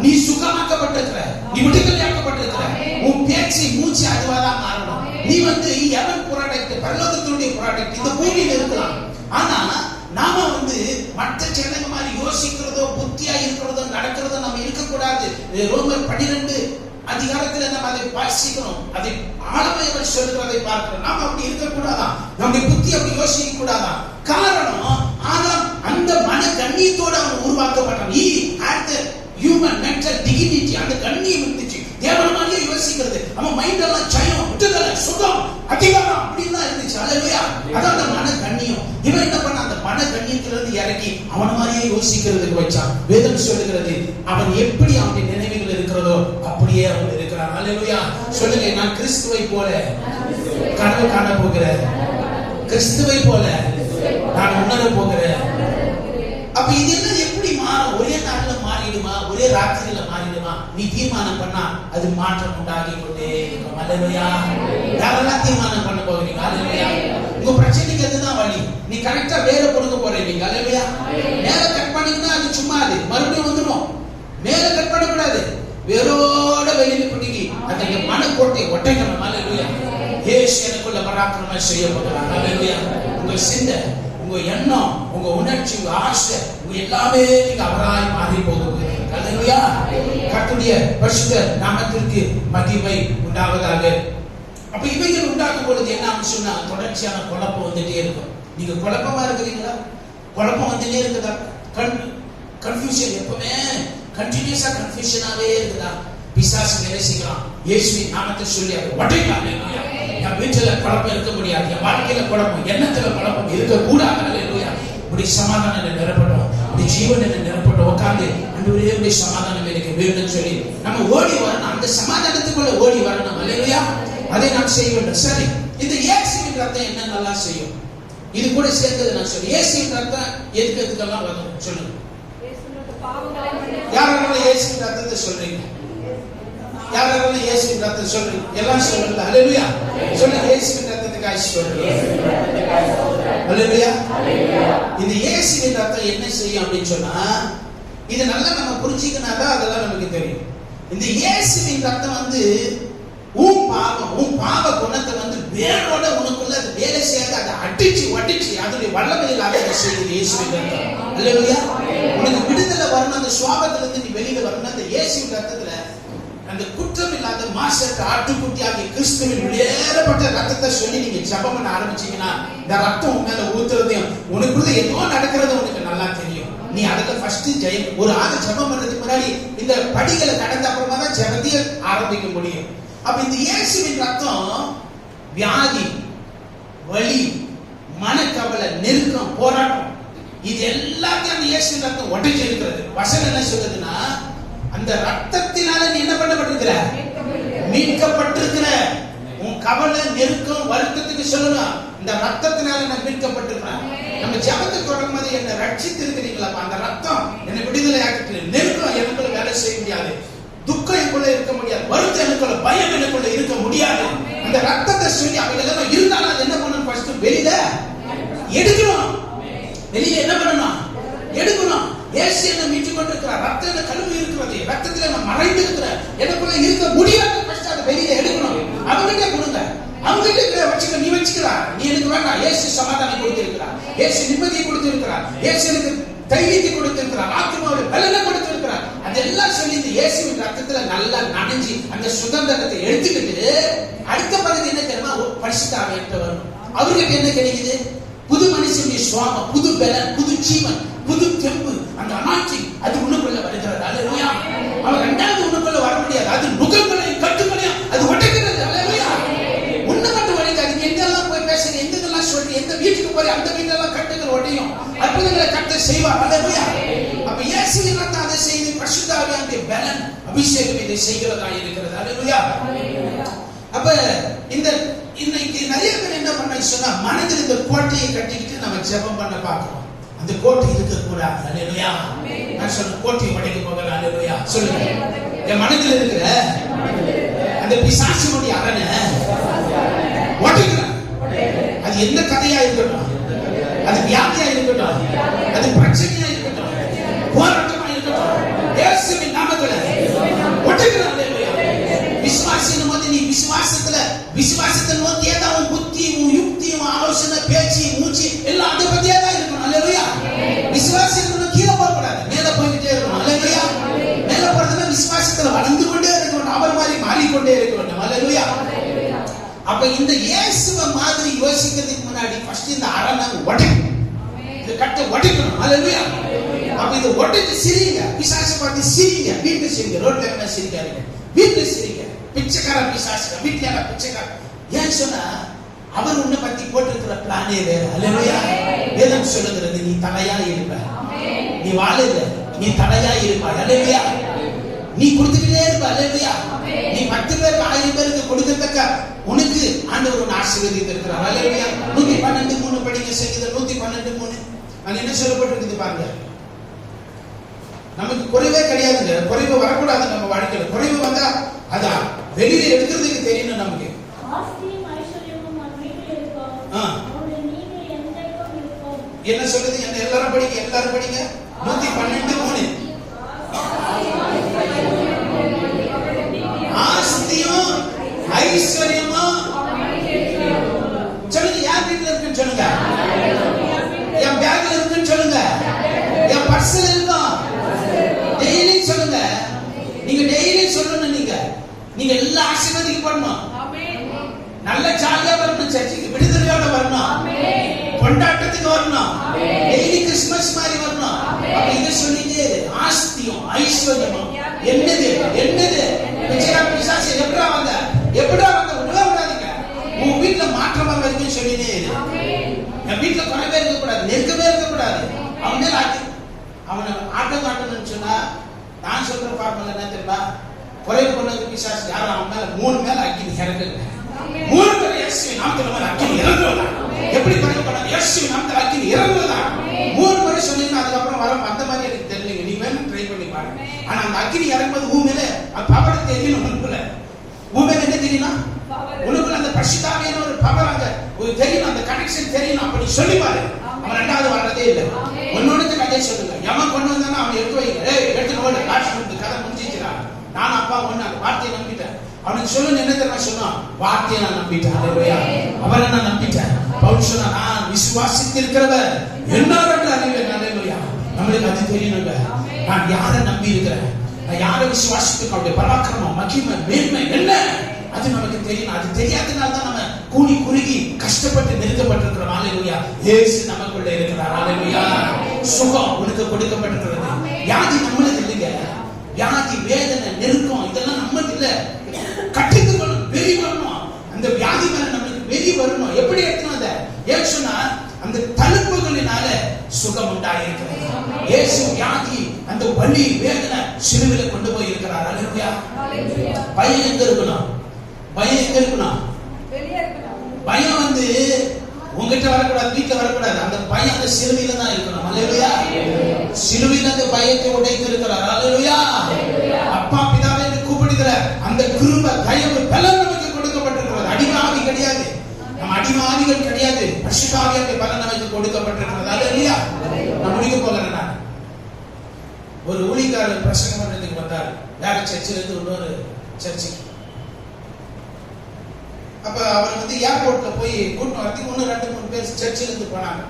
நீ சுகமாக்கப்பட்டிருக்கிற, நீ விடுதலையாக்கப்பட்டிருக்கிற, உன் பேச்சு மூச்சு அதுவாதான் மாறணும். நீ வந்து எவன் ப்ராடக்ட், பரலோகத்தினுடைய ப்ராடக்ட். இந்த பூமியில இருக்கலாம், ஆனா நாம வந்து மற்ற ஜனங்க மாதிரி யோசிக்கிறதோ புத்தியா இருக்கிறதோ நடக்கிறதோ நம்ம இருக்கக்கூடாது. ரோமர் 12 அதிகாரத்துல நம்ம அதை வாசிக்கணும். அதை ஆழமாக சொல்லுகிறதை பார்க்கிறோம். நாம அப்படி இருக்கக்கூடாதான். நம்முடைய புத்தி அப்படி யோசிக்க கூடாதான். காரணம், ஆதாம் அந்த மன கண்ணியத்தோடு அவன் உருவாக்கப்பட்டான். He had the human mental dignity. அந்த கண்ணியம் இருந்துச்சு. தேவன மாதிரியே யோசிக்கிறது. அவன் மைண்ட் எல்லாம் ஜெயம், விடுதலை, சுகம், அதிகாரம் அப்படின்லாம் இருந்துச்சு. அல்லேலூயா. அதான் அந்த மன கண்ணியம். இவன் என்ன பண்ண, அந்த மன கண்ணியத்திலிருந்து இறக்கி அவன மாதிரியே யோசிக்கிறதுக்கு வச்சான். வேதம் சொல்லுகிறது, அவன் எப்படி அவனுடைய நினைவுகள் இருக்கிறதோ அப்படியே அவன் இருக்கிறான். அல்லேலூயா. சொல்லுங்க, நான் கிறிஸ்துவை போல கனவு காண போகிறேன், கிறிஸ்துவை போல நான் உணர போகிறேன். அப்ப இதெல்லாம் எப்படி மாறும்? ஒரே நாள்ல மாறிடுமா? ஒரே ராத்திரியில மாறிடுமா? நீ தீர்மானம் பண்ணா அது மாற்றம் உண்டாகி கொண்டே இருக்கும். அல்லேலூயா. யாரெல்லாம் தீர்மானம் பண்ண போகிறீங்க? அல்லேலூயா. உங்க பிரச்சனைக்கு அதுதான் வழி. நீ கரெக்டா வேலை கொடுக்க போறீங்க. அல்லேலூயா. மேல கட் பண்ணீங்கன்னா அது சும்மா அது மறுபடியும் வந்துடும். மேல கட் பண்ணக்கூடாது, வேரோட வெளியில பிடிக்கி அந்த மனக்கோட்டை ஒட்டைக்கணும். அல்லேலூயா. இயேசு எனக்குள்ள பராக்கிரமம் செய்ய போகிறார். அல்லேலூயா. உங்க சிந்தை, உங்க எண்ணம், உங்க உணர்ச்சி, உங்க ஆசை, உங்க எல்லாமே நீங்க அவராய் மாறி போகுது. அல்லேலூயா. கர்த்தருடைய பரிசுத்த நாமத்திற்கு மகிமை உண்டாவதாக. அப்ப இவைகள் உண்டாகும் பொழுது என்ன சொன்னா, தொடர்ச்சியான குழப்பம் வந்துட்டே இருக்கும். நீங்க குழப்பமா இருக்கிறீங்களா? குழப்பம் வந்துட்டே இருக்குதா? கன்ஃபியூஷன் எப்பவுமே கண்டினியூஸா கன்ஃபியூஷனாவே இருக்குதா? பிசாசு நேசிக்கிறான். இயேசுவின் நாமத்தை சொல்லி அதை உடைக்கலாம். என் வீட்டுல குழப்பம் இருக்க முடியாது, என் வாழ்க்கையில குழப்பம், எண்ணத்துல குழப்பம் இருக்க கூடாது. அல்லேலூயா. இப்படி சமாதானம் நிரப்பட்டும், இப்படி ஜீவன் நிரப்பட்டும். உட்கார்ந்து ஆண்டவரே உடைய சமாதானம் எனக்கு வேணும்னு சொல்லி நம்ம ஓடி வரணும். அந்த சமாதானத்துக்குள்ள ஓடி வரணும். அல்லேலூயா. அதை நாம் செய்ய வேண்டும். சரி, இந்த இயேசுவின் ரத்தம் என்ன நல்லா செய்யும்? இது கூட சேர்ந்தது நான் சொல்லி, இயேசுவின் ரத்தம் எதுக்கெல்லாம் வரும் சொல்லுங்க. யாரெல்லாம் இயேசுவின் ரத்தத்தை சொல்றீங்க? யாரெல்லாம் இயேசுவின் ரத்தத்தை சொல்றீங்க? எல்லாம் சொல்லுங்க. அல்லேலூயா. சொல்லுங்க, இயேசுவின் ரத்தத்துக்காக சொல்லுங்க. அல்லேலூயா. இந்த இயேசுவின் ரத்தம் என்ன செய்யும் அப்படின்னு சொன்னா, இது நல்லா நம்ம புரிஞ்சிக்கனாதான் அதெல்லாம் நமக்கு தெரியும். இந்த இயேசுவின் ரத்தம் வந்து உன் பாவ குணத்தை வந்து வேரோட உனக்குள்ள அது வேலை செய்யாது. அதை அடிச்சு ஒட்டிச்சு அதனுடைய வல்லமையிலாக அதை செய்யுது இயேசுவின் ரத்தம். அல்லேலூயா. உனக்கு விடுதலை வரணும், அந்த சுவாபத்துல இருந்து நீ வெளியில வரணும். அந்த இயேசுவின் ரத்தத்துல அந்த குற்றம் இல்லாத மாசற்ற ஆட்டுக்குட்டியாகிய கிறிஸ்துவின் வெளியேறப்பட்ட ரத்தத்தை சொல்லி நீங்க ஜெபம் பண்ண ஆரம்பிச்சீங்கன்னா, இந்த ரத்தம் உன் மேல ஊத்துறதையும் உனக்குள்ள ஏதோ நடக்கிறது உனக்கு நல்லா தெரியும். நீ அதுல ஃபர்ஸ்ட் ஜெயம். ஒரு ஆள் ஜெபம் பண்றதுக்கு முன்னாடி இந்த படிகளை கடந்த அப்புறமா தான் ஜெபத்தையே ஆரம்பிக்க முடியும். அப்ப இந்த இயேசுவின் ரத்தம் வியாதி, வலி, மனக்கவலை, நெருக்கம், போராட்டம் இது எல்லாத்தையும் அந்த இயேசுவின் ரத்தம் உடைச்சு இருக்கிறது. வசனம் என்ன சொல்லுதுன்னா, அந்த ரத்தத்தினால நீ என்ன பண்ணப்பட்டிருக்கிற? மீட்கப்பட்டிருக்கிற. உன் கவலை, நெருக்கம், வருத்தத்துக்கு சொல்லணும், இந்த ரத்தத்தினால நான் மீட்கப்பட்டிருக்கிறேன். நம்ம ஜெபத்தை தொடங்கும் போது என்ன ரட்சித்து இருக்கிறீங்களா? அந்த ரத்தம் என்னை விடுதலை ஆக்கிட்டு. நெருக்கம் எனக்குள்ள வேலை செய்ய முடியாது, துக்கம் எனக்குள்ள இருக்க முடியாது, வருத்தம் எனக்குள்ள, பயம் எனக்குள்ள இருக்க முடியாது. அந்த ரத்தத்தை சொல்லி அவைகள் இருந்தாலும் அது என்ன பண்ணணும்? ஃபர்ஸ்ட் வெளியில எடுக்கணும். வெளியில என்ன பண்ணணும்? எடுக்கணும். இயேசு என்ன மீட்டு கொண்டிருக்கிறார். ரத்தம் என்ன கழுவி இருக்கிறது, ரத்தத்துல நான் மறைந்து இருக்கிறேன், எனக்குள்ள இருக்க முடியாது. ஃபர்ஸ்ட் அதை வெளியில எடுக்கணும். அவங்ககிட்ட கொடுங்க, அவங்ககிட்ட வச்சுக்க. நீ வச்சுக்கிறா, நீ எனக்கு வேண்டாம். இயேசு சமாதானம் கொடுத்திருக்கிறார், இயேசு நிம்மதியை கொடுத்திருக்கிறார், இயேசு எனக்கு தைரியத்தை கொடுத்திருக்கிறார், ஆத்மாவை பலனை கொடுத்திருக்கிறார். அதெல்லாம் சொல்லி இந்த இயேசுவின் ரத்தத்துல நல்லா நனைஞ்சு அந்த சுதந்திரத்தை எடுத்துக்கிட்டு அடுத்த பகுதி என்ன தெரியுமா? பரிசுத்த ஆவியானவர் வரணும். அவர்கிட்ட என்ன கிடைக்குது? புது மனுஷனுடைய சுவாமம், புது பலன், புது ஜீவன், புது தெம்பு, அந்த அனாட்சிங் அது உனக்குள்ள வருகிறது. அல்லேலூயா. அவன் இரண்டாவது உனக்குள்ள வர முடியாது. அது நுகங்களையும் கட்டுகளையும் அது உடைக்கிறது. அல்லேலூயா. உன்னை மட்டும் உடைக்காது. எங்கெல்லாம் போய் பேசுறீங்க, எங்கெல்லாம் சொல்லி, எந்த வீட்டுக்கு போய் அந்த வீட்டெல்லாம் கட்டுகள் உடையும், அற்புதங்களை கட்ட செய்வார். அல்லேலூயா. அப்ப இயேசுவின் ரத்தம் அதை செய்து பரிசுத்த ஆவியானவருடைய பலன், அபிஷேகம் இதை செய்கிறதா இருக்கிறது. அல்லேலூயா. அப்ப இந்த இன்னைக்கு நிறைய பேர் என்ன பண்ண சொன்னா, மனதில் இந்த கோட்டையை கட்டிக்கிட்டு நம்ம ஜெபம் பண்ண பார்க்கிறோம். அந்த கோட்டை இருக்க கூடாது. அல்லேலூயா. நான் சொன்ன கோட்டையை உடைக்க போகல. அல்லேலூயா. சொல்லுங்க. என் மனதில் இருக்கிற அந்த பிசாசினுடைய அரணை உடைக்கிறேன். அது எந்த கதையா இருக்கட்டும், அது வியாதியா இருக்கட்டும், அது பிரச்சனையா இருக்கட்டும், போராட்டமா இருக்கட்டும், இயேசுவின் நாமத்தில் உடைக்கிறேன். அல்லேலூயா. விசுவாசின் போது நீ விசுவாசத்தை நோக்கி ஏதாவது புத்தி, யுக்தி, ஆலோசனை, பேச்சு, மூச்சு எல்லாம் அதை பத்தியே தான் இருக்கணும். அல்லேலூயா. விசுவாசத்தை கீழே போகக்கூடாது, மேல போய்கிட்டே இருக்கணும். அல்லேலூயா. மேல போறதுன்னா விசுவாசத்துல வளர்ந்து கொண்டே இருக்க வேண்டும், அவர் மாதிரி மாறிக்கொண்டே இருக்க வேண்டும். அல்லேலூயா. அப்ப இந்த இயேசுவை மாதிரி யோசிக்கிறதுக்கு முன்னாடி ஃபர்ஸ்ட் இந்த அரணை உடைக்கணும், இந்த கட்டை உடைக்கணும். அல்லேலூயா. அப்ப இதை உடைச்சு சிரிங்க, பிசாசை பார்த்து சிரிங்க, வீட்டுல சிரிங்க, ரோட்ல என்ன சிரிக்காதீங்க, வீட்டுல சிரிங்க. பிச்சைக்கார பிசாசு வீட்டுல பிச்சைக்கார. ஏன் சொன்னா அவர் உன்னை பத்தி போட்டிருக்கிற பிளானே வேற. அல்லேலூயா. வேதம் சொல்லுகிறது, நீ தலையா இருப்ப, நீ வாழுற, நீ தலையா இருப்ப. அல்லேலூயா. நீ கொடுத்துக்கிட்டே இருப்ப. அல்லேலூயா. நீ 10 பேருக்கு 1000 பேருக்கு கொடுக்கத்தக்க உனக்கு ஆண்டவர் உன்னை ஆசீர்வதித்து இருக்கிறார். அல்லேலூயா. 112:3 படிங்க. சங்கீதம் 112:3. அது என்ன சொல்லப்பட்டிருக்குது பாருங்க. நமக்கு குறைவே கிடையாதுங்க, குறைவு வரக்கூடாது நம்ம வாழ்க்கையில. குறைவு வந்தா அதான் வெளியில எடுக்கிறதுக்கு தெரியணும் நமக்கு. என்ன சொல்லுது? என்ன எல்லாரும் படிங்க, எல்லாரும் படிங்க. 112:3. ஆஸ்தியும் ஐஸ்வர்யமும் சொல்லுங்க. யார் வீட்டுல இருக்குன்னு சொல்லுங்க. என் பேக்ல இருக்குன்னு சொல்லுங்க, என் பர்ஸ்ல இருக்கும். டெய்லி சொல்லுங்க. நீங்க டெய்லி சொல்லணும். நீங்க எல்லா ஆசீர்வாதிக்கப்படணும். நல்ல ஜாலியா வரணும், சர்ச்சுக்கு விடுதலையோட வரணும், கொண்டாட்டத்துக்கு வரணும், டெய்லி கிறிஸ்துமஸ் மாதிரி வரணும். அப்ப இதை சொல்லிட்டே ஆஸ்தியும் ஐஸ்வர்யமும் என்னது என்னது பிசாசு எப்படா வந்த உடனே விடாதீங்க. உங்க வீட்டுல மாற்றம் வர வரைக்கும் சொல்லிட்டே என் வீட்டுல குறைவே இருக்கக்கூடாது, நெருக்கமே இருக்கக்கூடாது. அவனே அவனை ஆட்டம் காட்டணும்னு சொன்னா நான் சொல்ற பார்மல என்ன தெரியுமா? குறைவு பண்ணது பிசாசு யாரும் அவன் மேல 3 மேல அக்கினி இறங்குங்க. 3 பேர் இயேசுவின் நாமத்துல மேல அக்கினி இறங்குவதா? எப்படி குறைவு பண்ண? இயேசுவின் நாமத்துல அக்கினி இறங்குவதா? 3 முறை சொன்னீங்கன்னா அதுக்கப்புறம் வர அந்த மாதிரி எனக்கு தெரியலங்க. நீ வேணும் ட்ரை பண்ணி பாருங்க. ஆனா அந்த அக்கினி இறங்கும்போது உன் மேல பவர் தெரியணும். உனக்குள்ள உன் மேல என்ன தெரியணும்? உனக்குள்ள அந்த பரிசுத்தாவியான ஒரு பவர் அங்க தெரியணும், அந்த கனெக்ஷன் தெரியணும். அப்படி சொல்லி பாரு. அவன் 2வது வர்றதே இல்லை. ஒன்னொன்னு கதையை சொல்லுங்க. எவன் கொண்டு வந்தானா அவன் எடுத்து வைங்க. எடுத்து ஓடு, காட்சி கதை முடிஞ்சிக்கிறான். நான் அப்பா ஒண்ணு அந்த வார்த்தையை நம்பிட்டேன். அவனுக்கு சொல்லணும் என்ன தெரியுமா சொன்னான்? வார்த்தையை நான் நம்பிட்டேன். அல்லேலூயா. அவரை நான் நம்பிட்டேன். பவுல் சொன்னா, நான் விசுவாசித்திருக்கிறவர் என்னோட அறிவேன். அல்லேலூயா. நம்மளுக்கு அது தெரியணுங்க. நான் யாரை நம்பி இருக்கிறேன், நான் யாரை விசுவாசித்து அவருடைய பராக்கிரமம், மகிமை, மேன்மை என்ன அது நமக்கு தெரியணும். அது தெரியாதனால தான் நம்ம கூனி குறுகி கஷ்டப்பட்டு நெருக்கப்பட்டிருக்கிறோம். அல்லேலூயா. இயேசு நமக்குள்ள இருக்கிறார். அல்லேலூயா. சுகம் உனக்கு கொடுக்கப்பட்டிருக்கிறது. வியாதி நம்மளுக்கு இல்லைங்க. வியாதி, வேதனை, நெருக்கம் இதெல்லாம் நம்மளுக்கு இல்ல. கட்டித்துக்கணும். வெளியே வரணும். எப்படி எடுத்துன்னு வந்த? ஏன் சொன்னா அந்த தழும்புகளினால சுகம் உண்டாயிருக்கிறது. இயேசு வியாதி, அந்த வலி, வேதனை சிலுவையில கொண்டு போய் இருக்கிறார். அல்லேலூயா. பயம் எங்க இருக்கணும்? பயம் எங்க இருக்கணும்? பயம் வந்து உங்ககிட்ட வரக்கூடாது, வீட்டுல வரக்கூடாது. அந்த பயம் அந்த சிலுவையில தான் இருக்கணும். அல்லேலூயா. சிலுவையில அந்த பயத்தை உடைத்து இருக்கிறார். அல்லேலூயா. அப்பா பிதாவே என்று கூப்பிடுகிற அந்த கிருபை, தயவு, பலன் நமக்கு கொடுக்கப்பட்டிருக்கிறது. அடிமாவி கிடையாது, நம்ம அடிமாவிகள் கிடையாது. பரிசுத்தாவியானவருடைய பலன் நமக்கு கொடுக்கப்பட்டிருக்கிறது. அல்லேலூயா. நான் முடிக்க போகிறேன். நான் ஒரு ஊழியக்காரர் பிரசங்கம் பண்றதுக்கு வந்தார். வேற சர்ச்சில் இருந்து இன்னொரு சர்ச்சுக்கு. அப்ப அவர் வந்து ஏர்போர்ட்ல போய் கூட்டம் வரதுக்கு 1-2-3 பேர் சர்ச்சில் இருந்து போனாங்க.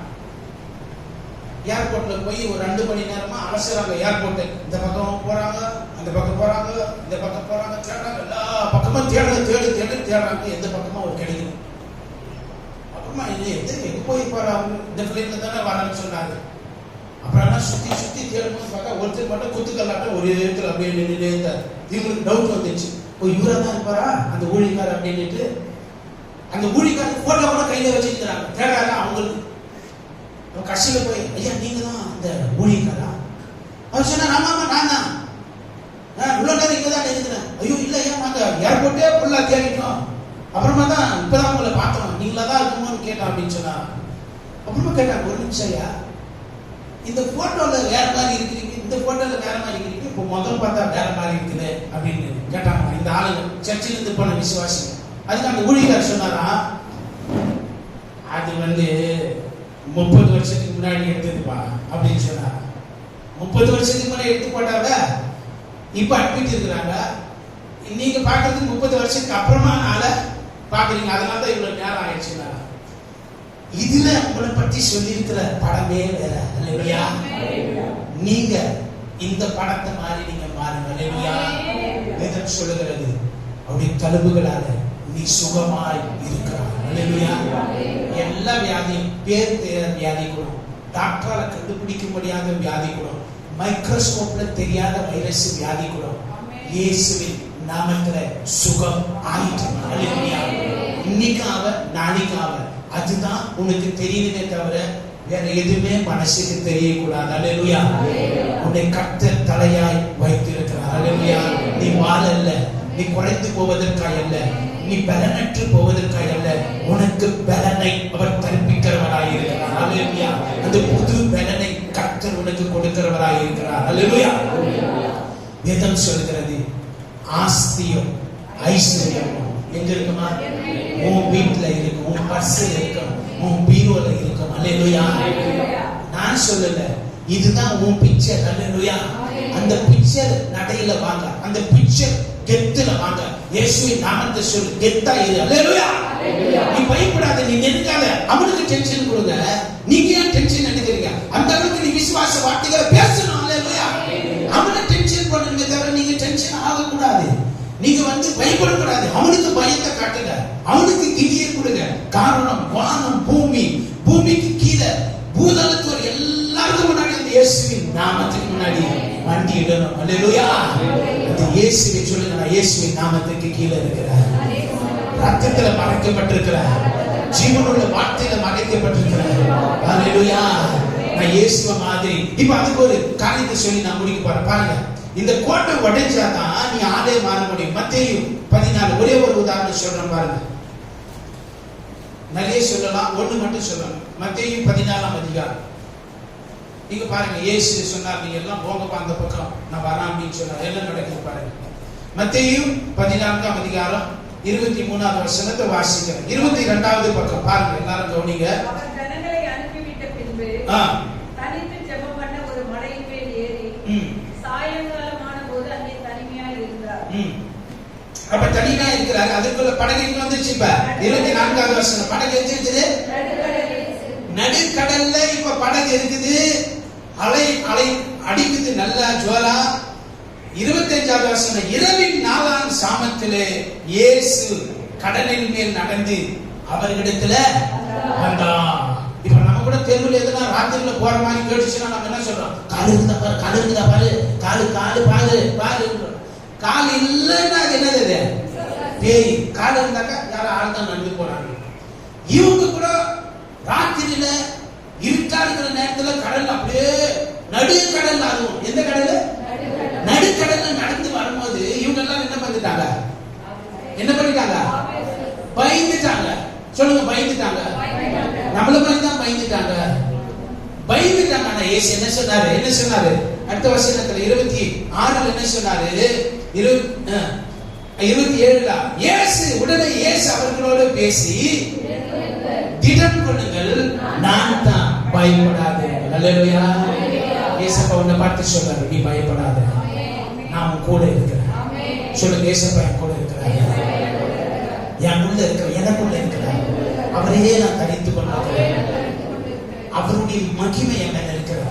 ஏர்போர்ட்ல போய் ஒரு 2 மணி நேரமா அலசுறாங்க. ஏர்போர்ட் இந்த பக்கம் போறாங்க, அந்த பக்கம் போறாங்க, இந்த பக்கம் போறாங்க, தேடுறாங்க. எல்லா பக்கமும் தேடுறாங்க. எந்த பக்கமும் அவர் கிடைக்கல. அப்புறமா எங்க போய் போறாங்க? இந்த பிள்ளைங்க தானே வரணும்னு சொன்னாங்க. அப்புறம் சுத்தி தேடும்போது பார்த்தா ஒருத்தர் மட்டும் குத்துக்கல்லாட்டம் ஒரு இடத்துல அப்படியே நின்றுட்டே இருந்தார். இவங்களுக்கு டவுட் வந்துச்சு, இவரா தான் இருப்பாரா அந்த ஊழியக்காரர் அப்படின்ட்டு. அந்த ஊழியக்காரர் போட்டோ கூட கையில வச்சிருக்கிறாங்க. தேடாத அவங்களுக்கு கடைசியில போய், ஐயா நீங்க தான் அந்த ஊழியக்காரா? அவர் சொன்னா, ஆமா நான் தான். இவ்வளவு நேரம் இங்க தான் இருக்கிறேன். ஐயோ இல்ல ஐயா, நாங்க ஏர்போர்ட்டே ஃபுல்லா தேடிட்டோம். அப்புறமா தான் இப்பதான் உங்களை பார்த்தோம், நீங்களா தான் இருக்குமோன்னு கேட்டோம் அப்படின்னு சொன்னா. அப்புறமா கேட்டாங்க, ஒரு நிமிஷம் ஐயா, இந்த போட்டோல வேற மாதிரி இருக்கிறீங்க, இந்த போட்டோல வேற மாதிரி இருக்கிறீங்க, இப்போ முதல் பார்த்தா வேற மாதிரி இருக்குது அப்படின்னு கேட்டாங்க இந்த ஆளுங்க, சர்ச்சில் இருந்து போன விசுவாசி. அதுக்கு அந்த ஊழியக்காரர் சொன்னாரா, அது வந்து 30 வருஷத்துக்கு முன்னாடி எடுத்ததுப்பா அப்படின்னு சொன்னாங்க. 30 வருஷத்துக்கு முன்னாடி எடுத்து போட்டாங்க, இப்ப அட்மிட் இருக்கிறாங்க. நீங்க பாக்குறதுக்கு 30 வருஷத்துக்கு அப்புறமா நாள பாக்குறீங்க, அதனாலதான் இவ்வளவு நேரம் ஆயிடுச்சுன்னா. இதுல உங்களை பற்றி சொல்லி இருக்கிற படமே வேற. அல்லேலூயா. நீங்க இந்த படத்தை மாதிரி நீங்க மாறுங்க. அல்லேலூயா. வேதம் சொல்லுகிறது, அவருடைய தழும்புகளால நீ சுகமாய் இருக்கிறாய். அல்லேலூயா. எல்லா வியாதியும், பேர் தெரியாத வியாதி கூட, டாக்டரால கண்டுபிடிக்க முடியாத வியாதி கூட, மைக்ரோஸ்கோப்ல தெரியாத வைரஸ் வியாதி கூட இயேசுவின் நாமத்துல சுகம் ஆயிற்று. அல்லேலூயா. இன்னைக்காக நாளைக்காக அதுதான் உனக்கு தெரியுமே தவிர வேற எதுவுமே மனசுக்கு தெரியக்கூடாது. அல்லேலூயா. உன்னை கர்த்தர் தலையாய் வைத்திருக்கிறார். அல்லேலூயா. நீ வாழல்ல, நீ குறைந்து போவதற்காக அல்ல, நீ பலனற்று போவதற்காக அல்ல, உனக்கு பலனை அவர் கற்பிக்கிறவராய் இருக்கிறார். அல்லேலூயா. அந்த புது பலனை கர்த்தர் உனக்கு கொடுக்கிறவராய் இருக்கிறார். அல்லேலூயா. வேதம் சொல்கிறது, ஆஸ்தியும் ஐஸ்வர்யமும் எங்க இருக்குமா? உன் வீட்டுல இருக்கும், உன் பர்ஸ்ல இருக்கும், உன் பீரோல இருக்கும். அல்லேலூயா. நான் சொல்லல, இதுதான் உன் பிக்சர். அல்லேலூயா. அந்த பிக்சர் நடையில வாங்க, அந்த பிக்சர் கெத்துல வாங்க. இயேசுவின் நாமத்தை சொல்லு, கெத்தா இரு. அல்லேலூயா. நீ பயப்படாத, நீ நெருங்காத. அவனுக்கு டென்ஷன் கொடுங்க, நீங்க ஏன் டென்ஷன் எடுக்கிறீங்க? அந்த அளவுக்கு நீ விசுவாச வார்த்தைகளை பேசணும். அல்லேலூயா. அவனை டென்ஷன் பண்ணுங்க தவிர நீங்க டென்ஷன் ஆகக்கூடாது. நீங்க வந்து பயப்படக்கூடாது. அவனுக்கு பயத்தை காட்டுங்க, அவனுக்கு கிளியை கொடுங்க. காரணம், வானம் பூமி, பூமிக்கு கீழே பூதலத்தோர் எல்லாருக்கும் முன்னாடி அந்த இயேசுவின் நாமத்துக்கு முன்னாடி வண்டி இடணும். அல்லேலூயா. அந்த இயேசுவை சொல்லுங்க, நான் இயேசுவின் நாமத்துக்கு கீழே இருக்கிறேன், ரத்தத்துல மறைக்கப்பட்டிருக்கிறேன், ஜீவனுள்ள வார்த்தையில மறைக்கப்பட்டிருக்கிறேன். அல்லேலூயா. நான் இயேசுவ மாதிரி. இப்ப அதுக்கு ஒரு காரியத்தை சொல்லி நான் முடிக்க போறேன். பாருங்க, இந்த கோட்டை உடைஞ்சாதான் நீ ஆளே மாற முடியும். மத்தேயு 14 ஒரே ஒரு உதாரணம் சொல்றேன் பாருங்க. நிறைய சொல்லலாம், ஒண்ணு மட்டும் சொல்லலாம். மத்தேயு 14ஆம் அதிகாரம். நீங்க பாருங்க, இயேசு சொன்னார், நீங்க எல்லாம் போங்கப்பா அந்த பக்கம், நான் வரேன் அப்படின்னு சொன்னார். எல்லாம் நடக்குது பாருங்க. மத்தேயு 14ஆம் அதிகாரம் 23வது வசனத்தை வாசிக்கிறேன். 22வது பக்கம் பாருங்க, எல்லாரும் கவனிங்க. அவர் ஜனங்களை அனுப்பிவிட்ட பின்பு தனித்து ஜெபம் பண்ண ஒரு மலையின் மேல் ஏறி சாயங்காலமான போது அங்கே தனிமையாய் இருந்தார். அப்ப தனியா இருக்கிறாரு. அதுக்குள்ள படகு வந்துருச்சு. இப்ப 24வது வசனம், படகு இருக்குது நடுக்கடல்ல. இப்ப படகு இருக்குது, அலை அலை அடிக்குது, நல்ல ஜுவலா. 25வது வசனம், இரவின் 4ஆம் சாமத்திலே இயேசு கடலின் மேல் நடந்து அவர்களிடத்துல வந்தான். இப்ப நம்ம கூட தெருவில் எதுனா ராத்திரில போற மாதிரி கேட்டுச்சுன்னா நம்ம என்ன சொல்றோம்? காலு இருக்குதா பாரு, காலு இருக்குதா பாரு, காலு காலு பாரு பாரு. கால் இல்லைன்னா அது என்னது? பேய். கால் இருந்தாக்கா யாரும் ஆள் தான் நடந்து போறாங்க. இவங்க கூட ராத்திரியில இருட்டா இருக்கிற நேரத்துல கடல் அப்படியே நடுக்கடல் ஆகும். எந்த கடல்? நடுக்கடல்ல நடந்து வரும்போது இவங்க எல்லாம் என்ன பண்ணிட்டாங்க? என்ன பண்ணிட்டாங்க? பயந்துட்டாங்க. சொல்லுங்க, பயந்துட்டாங்க. நம்மள மாதிரி தான் பயந்துட்டாங்க. பயந்துட்டாங்க. ஆனா இயேசு என்ன சொன்னாரு? என்ன சொன்னாரு? அடுத்த வசனத்துல 26 என்ன சொன்னாரு? 27 உடனே இயேசு அவர்களோடு பேசி, திடன் கொள்ளுங்கள், நான் தான், பயப்படாதீர்கள். அல்லேலூயா. இயேசப்பா உன்னை பார்த்து சொல்றாரு, நீ பயப்படாத, நான் உன் கூட இருக்கிறேன். சொல்லுங்க, இயேசப்பா என் கூட இருக்கிறார். என் உள்ள இருக்கிற, எனக்குள்ள இருக்கிறார். அவரையே நான் தரித்துக் கொண்டிருக்கிறேன். அவருடைய மகிமை என் மேல இருக்கிறது.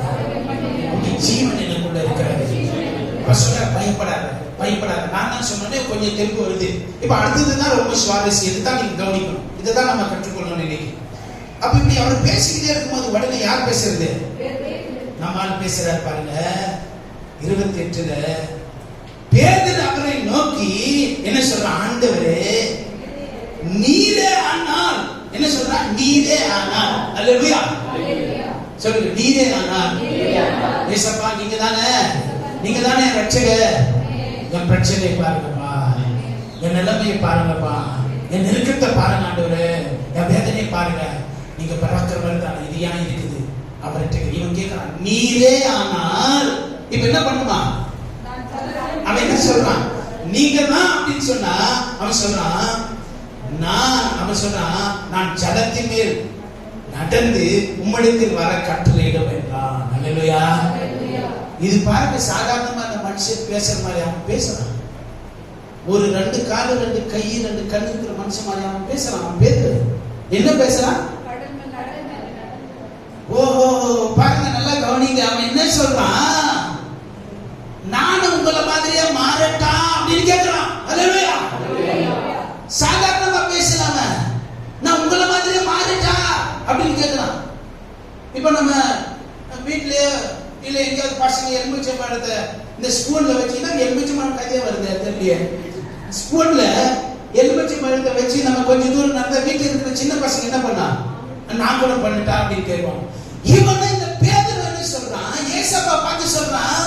அவருடைய ஜீவன் எனக்குள்ள இருக்கிறது. பயப்படாத, பயப்படாத. நான் தான் சொன்னேன், கொஞ்சம் தெளிவு வருது. இப்ப அடுத்ததுதான் ரொம்ப சுவாரஸ்யம். இதுதான் நீங்க கவனிக்கணும். இதுதான் நம்ம கற்றுக்கொள்ளணும் இன்னைக்கு. அப்ப இப்படி அவர் பேசிக்கிட்டே இருக்கும்போது உடனே யார் பேசுறது? நம்மால் பேசுறாரு பாருங்க. 28 பேதுரு அவரை நோக்கி என்ன சொல்றான்? ஆண்டவரே, நீரே ஆனால். என்ன சொல்றான்? நீரே ஆனால். அல்லேலூயா. சொல்லுங்க, நீரே ஆனால். ஏசப்பா, நீங்க தானே, நீங்க தானே ரட்சகர். என் பிரச்சனையை பாருங்கப்பா, என் நிலைமையை பாருங்கப்பா, என் நெருக்கத்தை பாருங்க ஆண்டவரே, என் வேதனையை பாருங்க. நீங்க பராக்கிரமர் தானே, இது ஏன் இருக்குது? அவர்கிட்ட இவன் கேட்கிறான், நீரே ஆனால். இப்ப என்ன பண்ணுமா? அவன் என்ன சொல்றான்? நீங்க தான் அப்படின்னு சொன்னா அவன் சொல்றான், நான் ஜலத்தின் மேல் நடந்து உம்மிடத்தில் வர கட்டளையிடும் என்றான். அல்லேலூயா. இது பாருங்க, சாதாரணமா அந்த மனுஷன் பேசுற மாதிரி அவன் பேசுறான். ஒரு 2 காலு 2 கை 2 கண்ணு இருக்கிற மனுஷன் மாதிரி அவன் பேசுறான். அவன் பேரு என்ன பேசுறான்? ஓஹோ, பாருங்க, நல்லா கவனிங்க. அவன் என்ன சொல்றான்? நானும் உங்களை மாதிரியே மாறட்டா அப்படின்னு கேட்கிறான். அல்லேலூயா. சாதாரணமா பேசலாம, நான் உங்களை மாதிரியே மாறட்டா அப்படின்னு கேட்கிறான். இப்ப நம்ம வீட்லயே இல்ல எங்கேயாவது பசங்க எலுமிச்சை பழத்தை இந்த ஸ்கூல்ல வச்சீங்கன்னா எலுமிச்சை மரம் கதையே வருது. தெரியலையே, ஸ்கூல்ல எலுமிச்சை பழத்தை வச்சு நம்ம கொஞ்சம் தூரம் நடந்த வீட்டுல இருக்கிற சின்ன பசங்க என்ன பண்ணா, நான் கூட பண்ணிட்டா அப்படின்னு கேட்போம். இவன் இந்த பேதுரு என்ன சொல்றான்? ஏசப்பா பார்த்து சொல்றான்,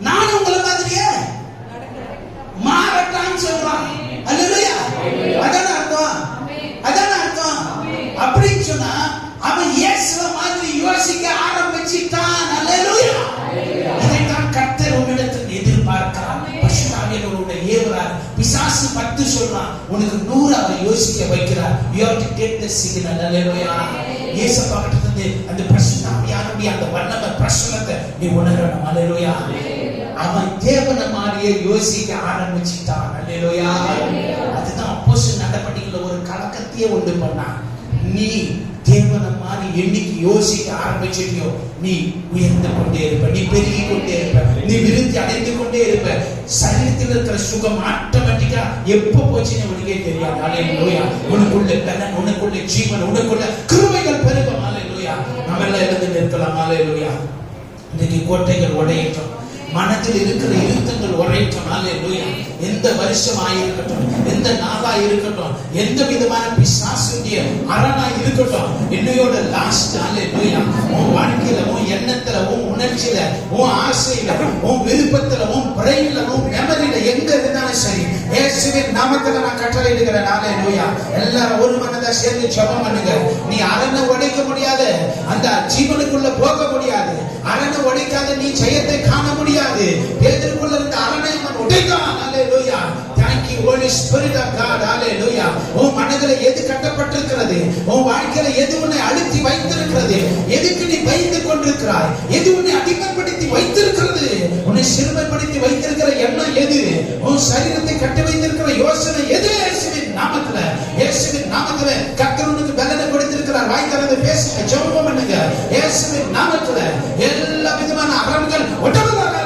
நானும் உங்களை மாதிரியே மாறட்டான்னு சொல்றான். அல்லேலூயா. அதான அர்த்தம், அதான அர்த்தம். அப்படின்னு சொன்னா அவன் இயேசுவ மாதிரி யோசிக்க ஆரம்பிச்சிட்டான். அல்லேலூயா. இதைத்தான் கர்த்தர் உன்னிடத்தில் எதிர்பார்க்கிறார். பரிசுத்த ஆவியானவருடைய ஏவுறார். பிசாசு 10 சொல்றான், உனக்கு 100 அவர் யோசிக்க வைக்கிறார். You have to get the signal. அல்லேலூயா. இயேசுப்பா கிட்ட அந்த பரிசுத்த ஆவியானவருடைய அந்த வல்லமை பிரசன்னத்தை நீ உணரணும். அல்லேலூயா. அவன் தேவனை மாதிரியே யோசிக்க ஆரம்பிச்சிட்டான். அல்லேலூயா. அதுதான் அப்போஸ்தலர் நடவடிக்கையில ஒரு கலக்கத்தையே உண்டு பண்ணான். நீ தேவனை மாதிரி என்னைக்கு யோசிக்க ஆரம்பிச்சிட்டியோ நீ உயர்ந்து கொண்டே இருப்ப, நீ பெருகி கொண்டே இருப்ப, நீ விருத்தி அடைந்து கொண்டே இருப்ப. சரீரத்தில் இருக்கிற சுகம் ஆட்டோமேட்டிக்கா எப்ப போச்சுன்னு உனக்கே தெரியாது. அல்லேலூயா. உனக்குள்ள பலன், உனக்குள்ள ஜீவன், உனக்குள்ள கிருபைகள் பெருகும். அல்லேலூயா. நம்ம எல்லாம் எழுந்து நிற்கலாம். அல்லேலூயா. இன்னைக்கு கோட்டைகள் உடையட்டும், மனதில் இருக்கிற இருத்தங்கள் உரையட்டும். அல்லேலூயா. எந்த வருஷம் ஆயிருக்கட்டும், எந்த நாளா இருக்கட்டும், எந்த விதமான பிசாசுடைய அரணா இருக்கட்டும், என்னையோட லாஸ்ட். அல்லேலூயா. உன் வாழ்க்கையில, உன் எண்ணத்துல, உன் உணர்ச்சியில, உன் ஆசையில, உன் விருப்பத்துல, உன் பிரெயின்ல, உன் மெமரியில எங்க இருந்தாலும் சரி, இயேசுவின் நாமத்துல நான் கட்டளையிடுகிறேன். அல்லேலூயா. எல்லாரும் ஒரு மனதா சேர்ந்து ஜெபம் பண்ணுங்க. நீ அரணை உடைக்க முடியாது, அந்த ஜீவனுக்குள்ள போக முடியாது. அரணை உடைக்காத நீ ஜெயத்தை காண முடியாது. பேதுருக்குள்ள இருந்த அரணை அவன் உடைத்தான். அல்லேலூயா. Thank you Holy Spirit of God. Hallelujah. உன் மனதில எது கட்டப்பட்டிருக்கிறது, உன் வாழ்க்கையில எது உன்னை அழுத்தி வைத்திருக்கிறது, எதுக்கு நீ பயந்து கொண்டிருக்கிறாய், எது உன்னை அடிமைப்படுத்தி வைத்திருக்கிறது, உன்னை சிறுமைப்படுத்தி வைத்திருக்கிற எண்ணம் எது, உன் சரீரத்தை கட்டி வைத்திருக்கிற யோசனை எது? இயேசுவின் நாமத்துல, இயேசுவின் நாமத்துல கர்த்தர் உனக்கு பலனை கொடுத்திருக்கிறார். வாய் திறந்து பேசுங்க, ஜெபம் பண்ணுங்க. இயேசுவின் நாமத்துல எல்லா விதமான அரண்கள் ஒட்டப்படுகிறார்.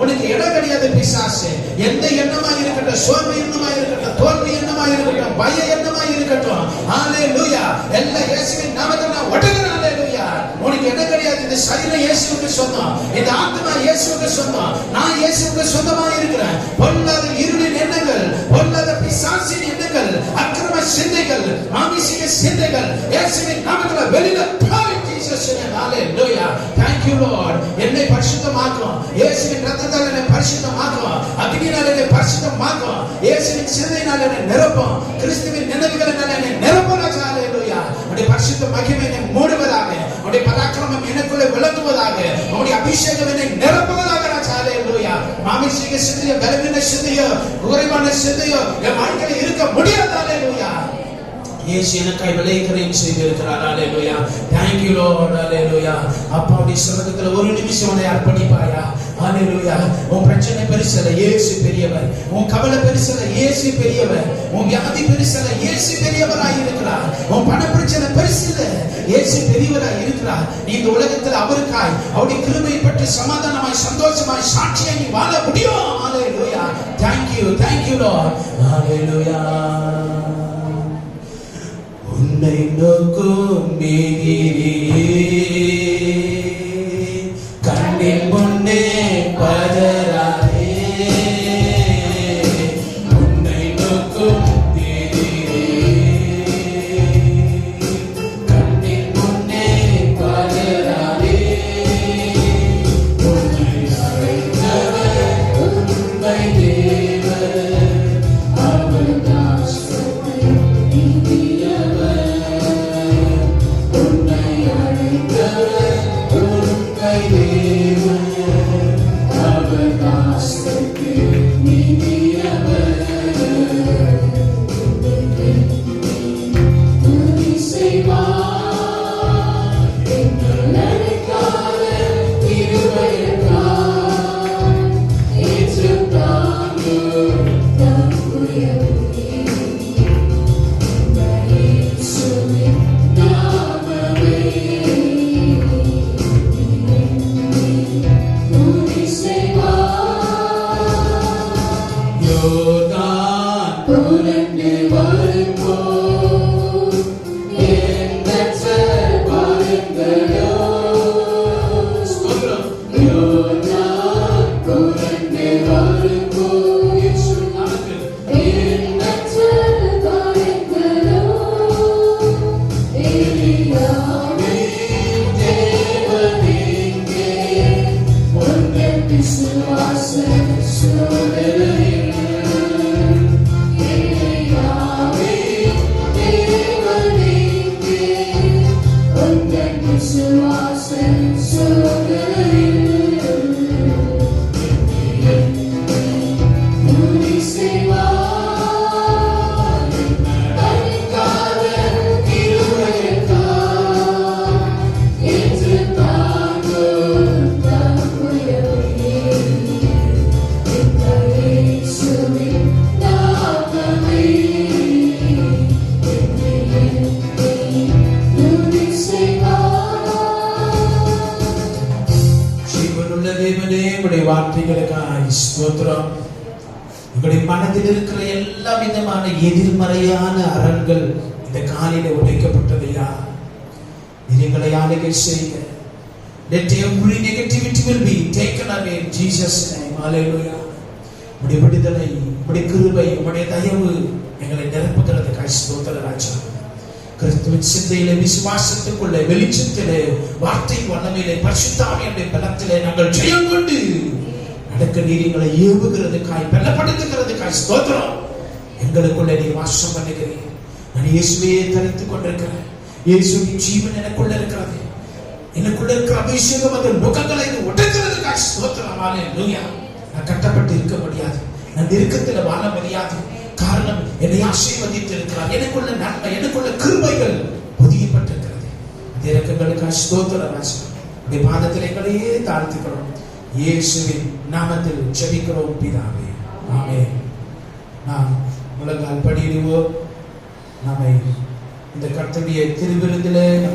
உனக்கு இடம் கிடையாது பிசாசு. எந்த எண்ணமா இருக்கட்டும், சோர்வு எண்ணமா இருக்கட்டும், தோல்வி எண்ணமா இருக்கட்டும், பய எண்ணமா இருக்கட்டும், ஹalleluya, எல்லா இயேசுவின் நாமத்துல ஒட்டப்படுகிறார். ஹalleluya. உனக்கு இடம் கிடையாது. இந்த சரீரம் இயேசுவுக்கு சொந்தம், இந்த ஆத்மா இயேசுவுக்கு சொந்தம். நான் இயேசுவுக்கு சொந்தமா இருக்கிறேன். பொல்லாத இருளின் எண்ணங்கள், பொல்லாத பிசாசு பிசாசின் எண்ணங்கள், அக்கிரம சிந்தைகள், மாமிசீக சிந்தைகள் இயேசுவின் நாமத்தில் வெளியில போய் Jesus hallelujah. Thank you Lord. என்னை பரிசுத்தமாக்கும். இயேசுவின் இரத்தத்தால் என்னை பரிசுத்தமாக்கும். அக்னியால் என்னை பரிசுத்தமாக்கும். இயேசுவின் சிந்தையினால் என்னை நிரப்பும். கிறிஸ்துவின் நினைவுகளினால் என்னை நிரப்பும். ஹalleluya. உம்முடைய பரிசுத்த மகிமை என்னை மூடுவதாக. உம்முடைய பராக்கிரமம் எனக்குள்ளே விளங்குவதாக. உம்முடைய அபிஷேகம் என்னை நிரப்புவதாக. ஹalleluya. மாமிசீக சிந்தையோ, பலவீன சிந்தையோ, குறைவான சிந்தையோ என் வாழ்க்கையில் இருக்க முடியாது. ஹalleluya. இயேசு எனக்காய் விலைக்கரையும் செய்திருக்கிறார். ஹalleluya. Thank you Lord. ஹalleluya. அப்பாவுடைய சமூகத்துல ஒரு நிமிஷம் உன்னை அர்ப்பணிப்பாயா? ஹalleluya. உன் பிரச்சனை பெருசல்ல, இயேசு பெரியவர். உன் கவலை பெருசல்ல, இயேசு பெரியவர். உன் வியாதி பெருசல்ல, இயேசு பெரியவராய் இருக்கிறார். உன் பண பிரச்சனை பெருசல்ல, இயேசு பெரியவராய் இருக்கிறார். நீ இந்த உலகத்தில் அவருக்காய், அவருடைய கிருபையை பற்றி சமாதானமாய் சந்தோஷமாய் சாட்சியாய் நீ வாழ முடியும். ஹalleluya. Thank you Lord. ஹalleluya. உன்னை நோக்கும் மேகிரியே கண்ணின் முன்னே பதறாதே. உன்னை நோக்கும் மேகிரியே கண்ணின் முன்னே பதறாதே. உன்னை அழைத்தவர் உண்மை தேவர், அவர் தாசத்தை நீதியவர். உங்களுடைய மனதில் இருக்கிற எல்லா விதமான எதிர்மறையான அரண்கள் இந்த காலையில உடைக்கப்பட்டதையா எங்களை ஆளுகை செய்ய. Let every negativity will be taken away in Jesus name. Hallelujah. உம்முடைய விடுதலை, உம்முடைய கிருபை, உம்முடைய தயவு எங்களை நிரப்புகிறதுக்காய் ஸ்தோத்திரம் ராஜா. கிறிஸ்துவின் சிந்தையிலே, விசுவாசத்துக்குள்ளே, வெளிச்சத்திலே, வார்த்தை வல்லமையிலே, பரிசுத்த ஆவியுடைய பலத்திலே நாங்கள் ஜெயம் கொண்டு நடக்க நீர் எங்களை ஏவுகிறதுக்காய், பலப்படுத்துகிறதுக்காய் ஸ்தோத்திரம். எங்களுக்குள்ளே நீ வாசம் பண்ணுகிறீர். நான் இயேசுவே தரித்துக் கொண்டிருக்கிறேன். இயேசுவின் ஜீவன் எனக்குள்ள இருக்கிறது. எனக்குள்ள இருக்கிற அபிஷேகம் அந்த முகங்களை உடைக்கிறதுக்காய் ஸ்தோத்திரம். ஹல்லேலூயா. நான் கட்டப்பட்டு இருக்க முடியாது, நான் நெருக்கத்தில் வாழ முடியாது. காரணம், என்னை ஆசீர்வதித்து இருக்கிறார். எனக்குள்ள நன்மை, எனக்குள்ள கிருபைகள் பொதியப்பட்டிருக்கிறது. அந்த இரக்கங்களுக்காய் ஸ்தோத்திரம் ராஜா. உடைய பாதத்தில் எங்களையே தாழ்த்துக்கிறோம். இயேசுவின் நாமத்தில் ஜெபிக்கிறோம் பிதாவே, ஆமென். நாம் முழங்கால் படியிடுவோம். நம்மை இந்த கர்த்தருடைய திருவிருந்திலே